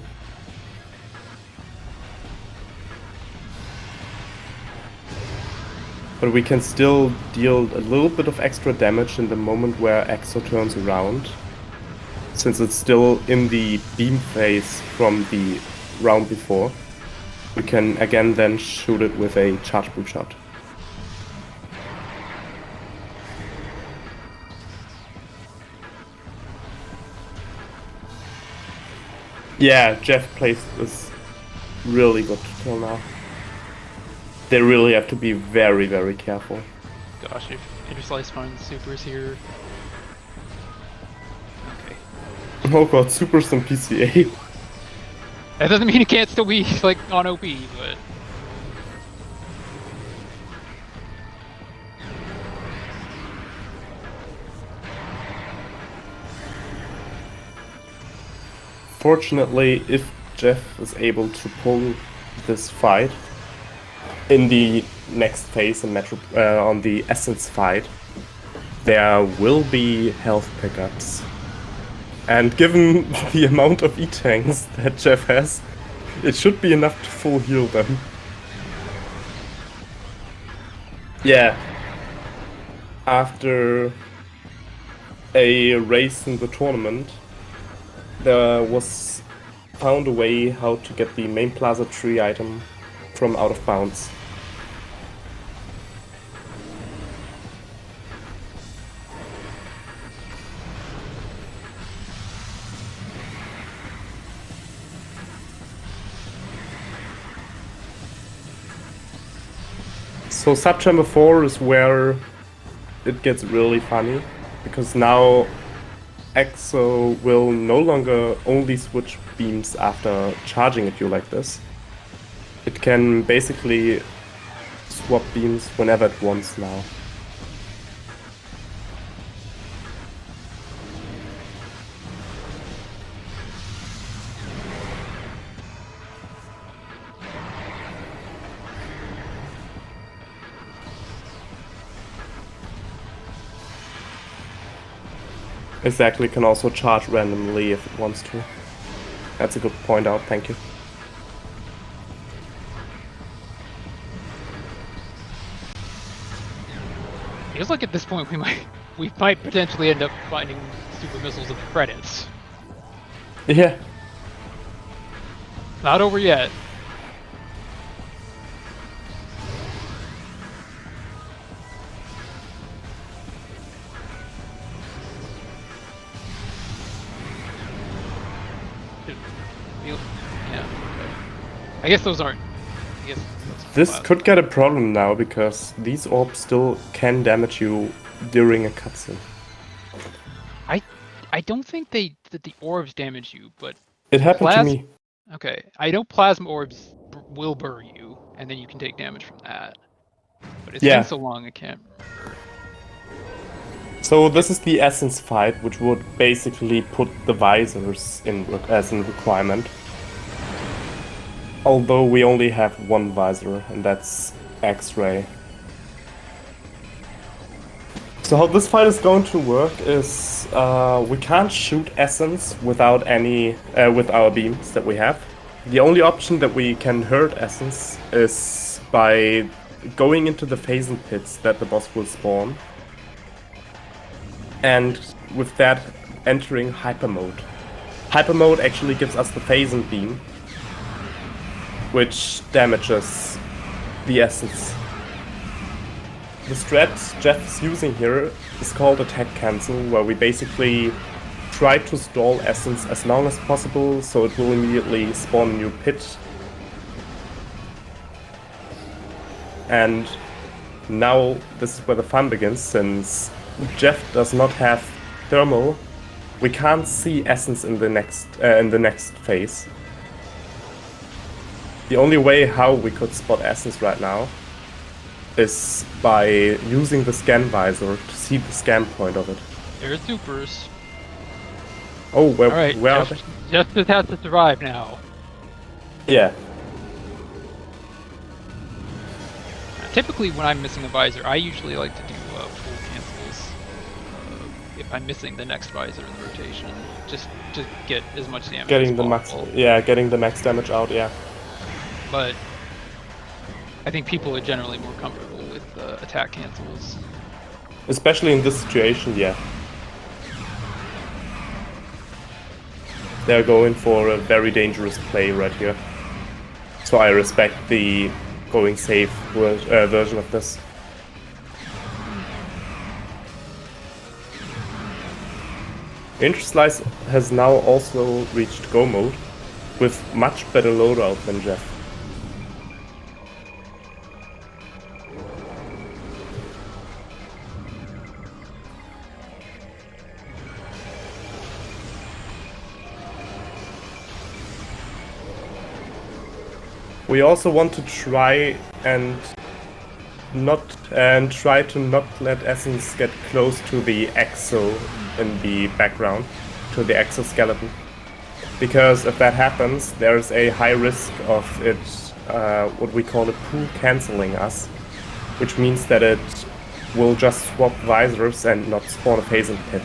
But we can still deal a little bit of extra damage in the moment where EXO turns around, since it's still in the beam phase from the round before. We can again then shoot it with a charge boot shot. Yeah, Jeff plays this really good till now. They really have to be very, very careful. gosh, if Interslice finds supers here. Oh god, supers and PCA. That doesn't mean it can't still be like on OP, but Fortunately, if Jeff is able to pull this fight in the next phase in on the Essence fight, there will be health pickups. And given the amount of E-tanks that Jeff has, it should be enough to full heal them. Yeah. After a race in the tournament, there was found a way how to get the main plaza tree item from out of bounds. So Subchamber 4 is where it gets really funny, because now Exo will no longer only switch beams after charging at you like this. It can basically swap beams whenever it wants now. Exactly, can also charge randomly if it wants to. That's a good point out, thank you. feels like at this point we might potentially end up finding super missiles in the credits. Yeah. Not over yet. Yeah. Okay. I guess those aren't. I guess This could get a problem now because these orbs still can damage you during a cutscene. I don't think that the orbs damage you, but It happened to me. Okay, I know plasma orbs will burn you, and then you can take damage from that. But it's been so long, I can't remember. So this is the essence fight, which would basically put the visors in as a requirement. Although we only have one visor, and that's X-ray. So how this fight is going to work is we can't shoot essence without any with our beams that we have. The only option that we can hurt essence is by going into the phasing pits that the boss will spawn, and with that entering hyper mode. Hyper mode actually gives us the phasing beam, which damages the essence. The strat Jeff is using here is called attack cancel, where we basically try to stall essence as long as possible so it will immediately spawn a new pit. And now this is where the fun begins, since Jeff does not have thermal, we can't see essence in the next phase. The only way how we could spot essence right now is by using the scan visor to see the scan point of it. There's supers. Oh, where are they? Justice has to survive now. Yeah. Typically when I'm missing a visor, I usually like to do full cancels if I'm missing the next visor in the rotation. Just to get as much damage Getting as the possible. getting the max damage out, yeah. But I think people are generally more comfortable with attack cancels. Especially in this situation, yeah. They're going for a very dangerous play right here. So I respect the going safe version of this. Interslice has now also reached go mode with much better loadout than Jeff. We also want to try to not let Essence get close to the exo in the background, to the exoskeleton. Because if that happens, there's a high risk of it, what we call a pool canceling us, which means that it will just swap visors and not spawn a phasing pit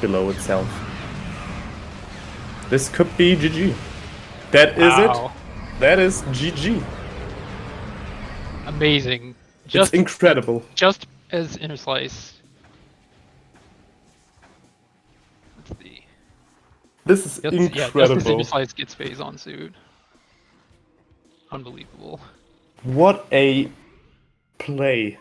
below itself. This could be GG. That is Wow. it. That is GG. Amazing. It's incredible. Just as Interslice. Let's see. This is Just, incredible. Yeah, just as Interslice gets phase on suit. Unbelievable. What a play.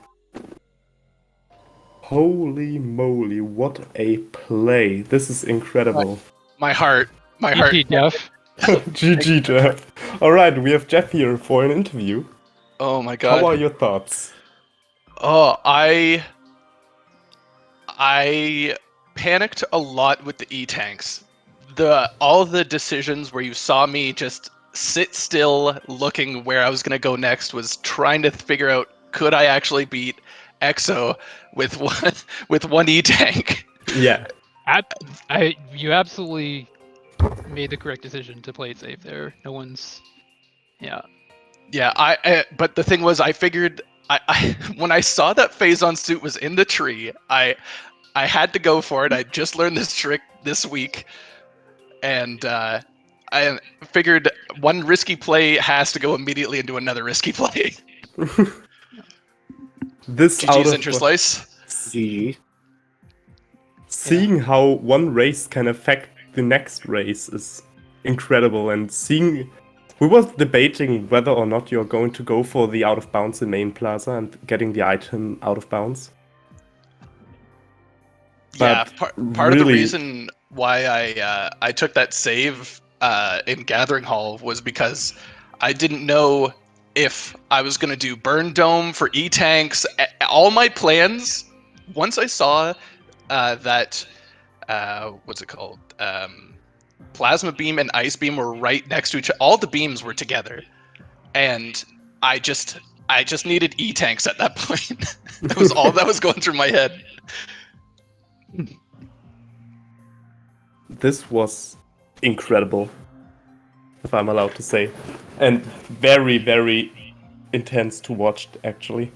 Holy moly, what a play. This is incredible. My heart. GG, Jeff. GG, Jeff. Alright, we have Jeff here for an interview. Oh my god. How are your thoughts? Oh, I panicked a lot with the E-tanks. All the decisions where you saw me just sit still looking where I was going to go next was trying to figure out, could I actually beat EXO with one E-tank? Yeah. You absolutely made the correct decision to play it safe there. No one's... Yeah. Yeah, but the thing was, I figured, I when I saw that phase-on suit was in the tree, I had to go for it. I just learned this trick this week, and I figured one risky play has to go immediately into another risky play. This out GG's of Interslice. GG. seeing how one race can affect the next race is incredible, and seeing we were debating whether or not you're going to go for the out of bounds in main plaza and getting the item out of bounds. Yeah, But part of the really- reason why I took that save in Gathering Hall was because I didn't know if I was gonna do Burn Dome for E-tanks. All my plans, once I saw that what's it called? Plasma Beam and Ice Beam were right next to each other. All the beams were together, and I just needed E-tanks at that point. That was all that was going through my head. This was incredible, if I'm allowed to say, and very, very intense to watch, actually.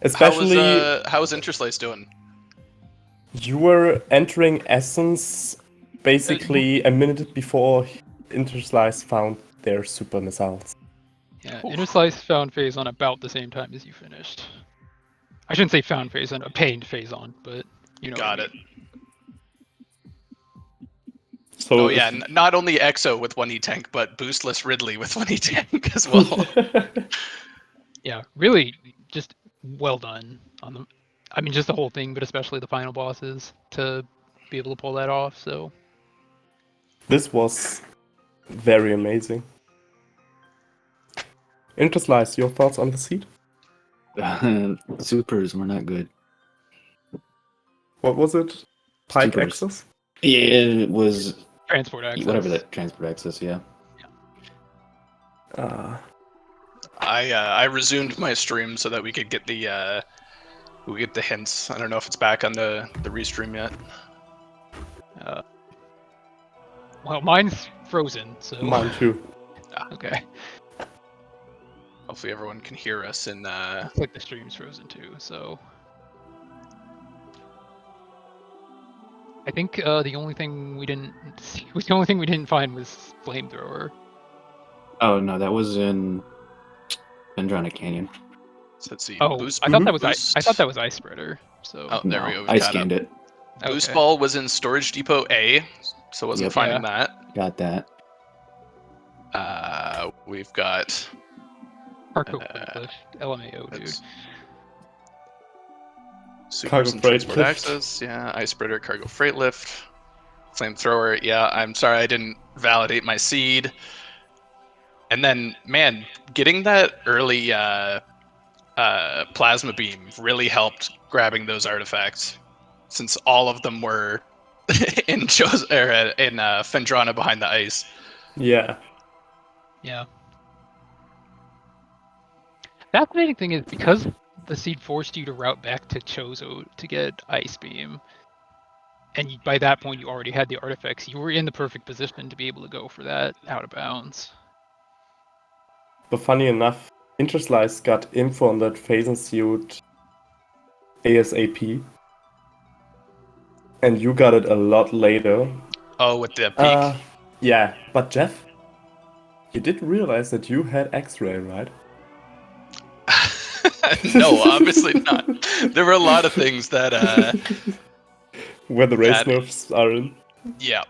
Especially, How was Interslice doing? you were entering Essence basically a minute before Interslice found their super missiles. Yeah, Interslice found phase on about the same time as you finished. I shouldn't say found phase on, obtained phase on, but you know. Got what it. So Oh yeah, not only EXO with one E-tank, but boostless Ridley with one E-tank as well. Yeah, really, just well done on the. I mean, just the whole thing, but especially the final bosses to be able to pull that off. So This was very amazing. Interslice, your thoughts on the seed? Supers were not good. What was it? Pike Supers. Access? Yeah, it was transport access. whatever that transport access. Yeah. I resumed my stream so that we could get the hints. I don't know if it's back on the restream yet. Well, mine's frozen, so Mine too. okay. Hopefully everyone can hear us in Looks like the stream's frozen too. So I think the only thing we didn't see, the only thing we didn't find was flamethrower. Oh no, that was in Vendrona Canyon. so let's see. Oh, Boost, I thought that was boost. I thought that was ice spreader. So Oh, there No, we go. I scanned it. Boost okay. ball was in storage depot A, so wasn't Yep. finding that. Got that. We've got Cargo lift, LMAO, dude. that's- Cargo Supers and freight transport lift. access, yeah. Ice spreader, cargo freight lift, flamethrower. Yeah, I'm sorry I didn't validate my seed. And then, man, getting that early plasma beam really helped grabbing those artifacts, since all of them were in Fendrana behind the ice. Yeah. Yeah. fascinating thing is because the seed forced you to route back to Chozo to get Ice Beam, and by that point you already had the artifacts, you were in the perfect position to be able to go for that out of bounds. But funny enough, Interslice got info on that phase suit ASAP. And you got it a lot later. Oh, with the peak? Yeah, but Jeff, you did realize that you had X-ray, right? No, obviously not. There were a lot of things that Where the race that- nerfs are in. yeah,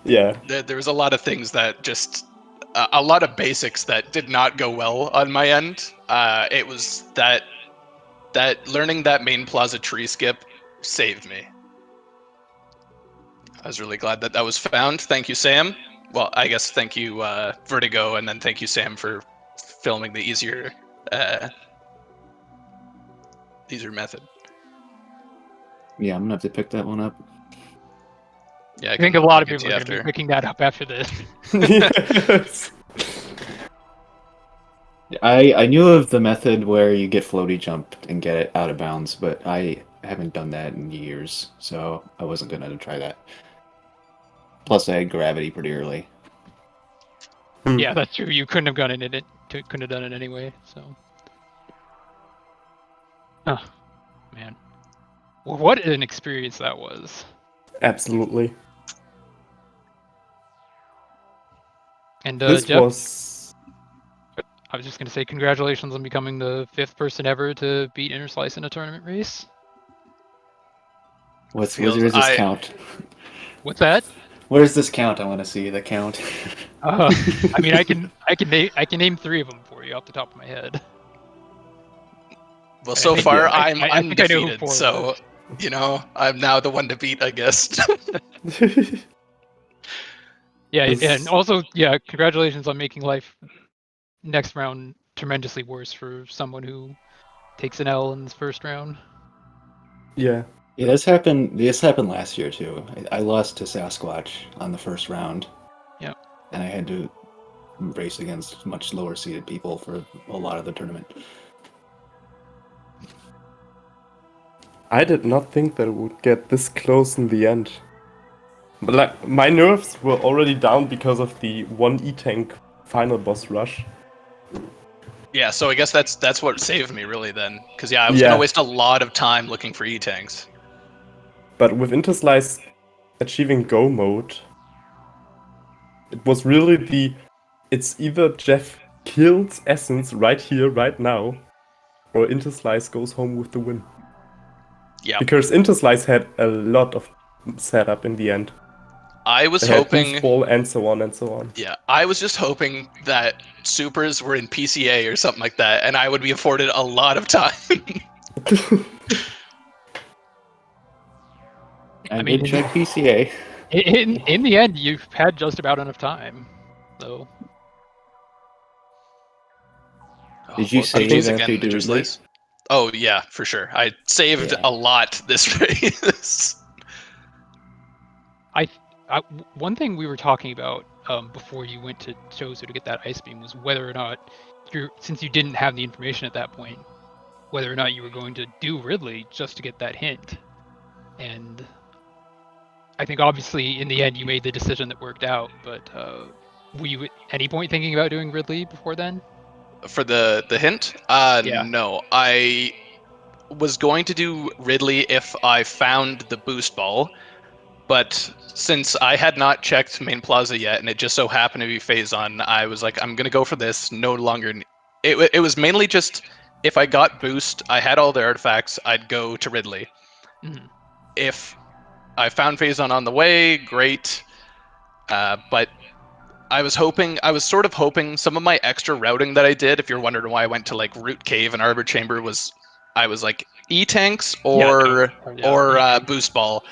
Yeah. there was a lot of things that just a lot of basics that did not go well on my end. It was that learning that main plaza tree skip saved me. I was really glad that was found. Thank you, Sam. Well, I guess thank you, Vertigo, and then thank you, Sam, for filming the easier method. Yeah, I'm gonna have to pick that one up. Yeah, I think a lot of I'll get people to are you going to be after. picking that up after this. Yes. I knew of the method where you get floaty jumped and get it out of bounds, but I haven't done that in years, so I wasn't gonna try that. Plus, I had gravity pretty early. Yeah, that's true. You couldn't have gotten it. Couldn't have done it anyway. So, oh man, well, what an experience that was. Absolutely. And This Jeff, was... I was just gonna say congratulations on becoming the 5th person ever to beat Interslice in a tournament race. Where's this count? What's that? Where's this count? I want to see the count. I mean, I can name 3 of them for you off the top of my head. Well, And so far I I'm think I know who undefeated, 4 so was. you know I'm now the one to beat, I guess. Yeah, This- and also, yeah, congratulations on making life next round tremendously worse for someone who takes an L in this first round. Yeah. Yeah, this happened. This happened last year too. I lost to Sasquatch on the first round. Yeah. And I had to race against much lower seeded people for a lot of the tournament. I did not think that it would get this close in the end. But like, my nerves were already down because of the 1 E-Tank final boss rush. Yeah, so I guess that's what saved me really then, because yeah, I was Yeah. gonna waste a lot of time looking for E-tanks. But with Interslice achieving Go mode, it was really the... It's either Jeff kills Essence right here, right now, or Interslice goes home with the win. Yeah, Because Interslice had a lot of setup in the end. I was They had hoping. boost ball and so on and so on. Yeah, I was just hoping that supers were in PCA or something like that, and I would be afforded a lot of time. I mean, did check PCA. in the end, you've had just about enough time, so. Did you Well, save GG's after you did Ridley? Interslice. Oh yeah, for sure. I saved Yeah. a lot this race. One thing we were talking about before you went to Chozo to get that ice beam was whether or not since you didn't have the information at that point, whether or not you were going to do Ridley just to get that hint. And I think obviously in the end you made the decision that worked out, but were you at any point thinking about doing Ridley before then? For the hint? Yeah. No. I was going to do Ridley if I found the boost ball, but since I had not checked Main Plaza yet, and it just so happened to be phase on, I was like, I'm gonna go for this. No longer. It was mainly just if I got boost, I had all the artifacts, I'd go to Ridley. Mm-hmm. If I found phase on the way, great. But I was sort of hoping some of my extra routing that I did, if you're wondering why I went to like Root Cave and Arbor Chamber, I was like E-Tanks or Boost Ball.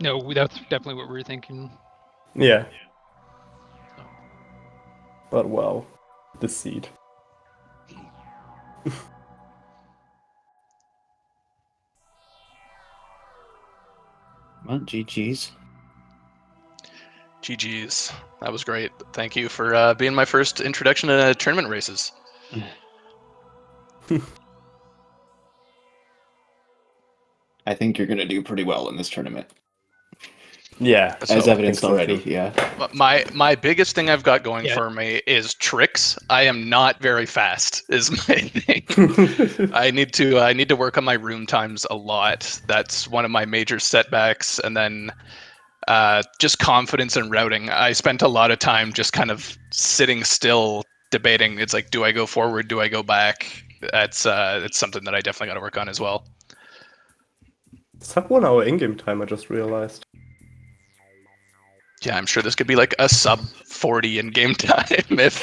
No, that's definitely what we were thinking. Yeah. So. But well, the seed. Well, GG's. GG's. That was great. Thank you for being my first introduction to tournament races. I think you're gonna do pretty well in this tournament, Yeah, Let's as hope. evidenced so, already. too. Yeah. But my biggest thing I've got going Yeah. for me is tricks. I am not very fast. Is my thing. I need to work on my room times a lot. That's one of my major setbacks. And then just confidence in routing. I spent a lot of time just kind of sitting still, debating. It's like, do I go forward? Do I go back? That's it's something that I definitely got to work on as well. Sub 1 hour in-game time, I just realized. Yeah, I'm sure this could be like a sub 40 in game time if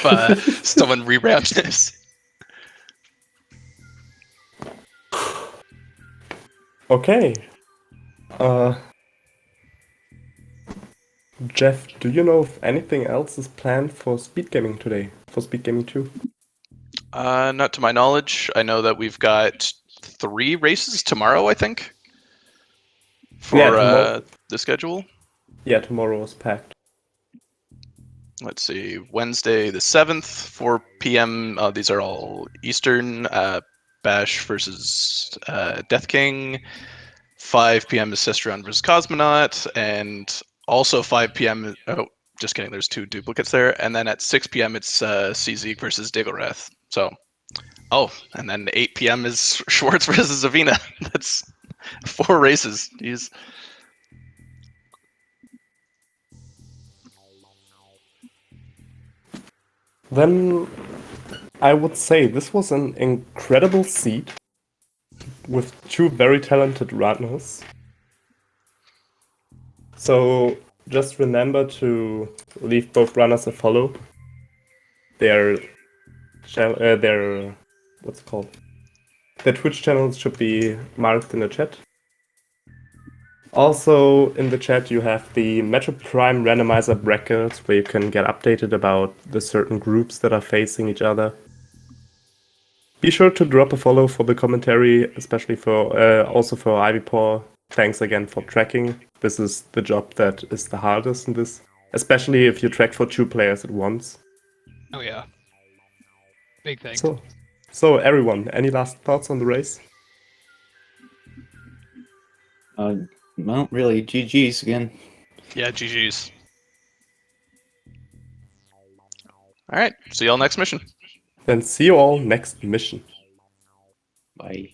someone reramps this. Okay. Jeff, do you know if anything else is planned for SpeedGaming today? For SpeedGaming 2? Not to my knowledge. I know that we've got 3 races tomorrow, I think, for Yeah, the schedule. Yeah, tomorrow is packed. Let's see, Wednesday the 7th, 4 p.m. These are all Eastern. Bash versus Death King. 5 p.m. is Sistron versus Cosmonaut, and also 5 p.m. Oh, just kidding. There's 2 duplicates there, and then at 6 p.m. it's CZ versus Dagorath. So, and then 8 p.m. is Schwartz versus Avina. That's 4 races. Jeez. Then I would say this was an incredible seed with 2 very talented runners. So just remember to leave both runners a follow. Their what's it called? Their Twitch channels should be marked in the chat. Also in the chat you have the Metro Prime Randomizer brackets where you can get updated about the certain groups that are facing each other. Be sure to drop a follow for the commentary, especially for also for IvyPaw. Thanks again for tracking. This is the job that is the hardest in this, especially if you track for 2 players at once. Oh yeah. Big thanks. So everyone, any last thoughts on the race? Well, really, GG's again. Yeah, GG's. All right, see y'all next mission. Then see you all next mission. Bye.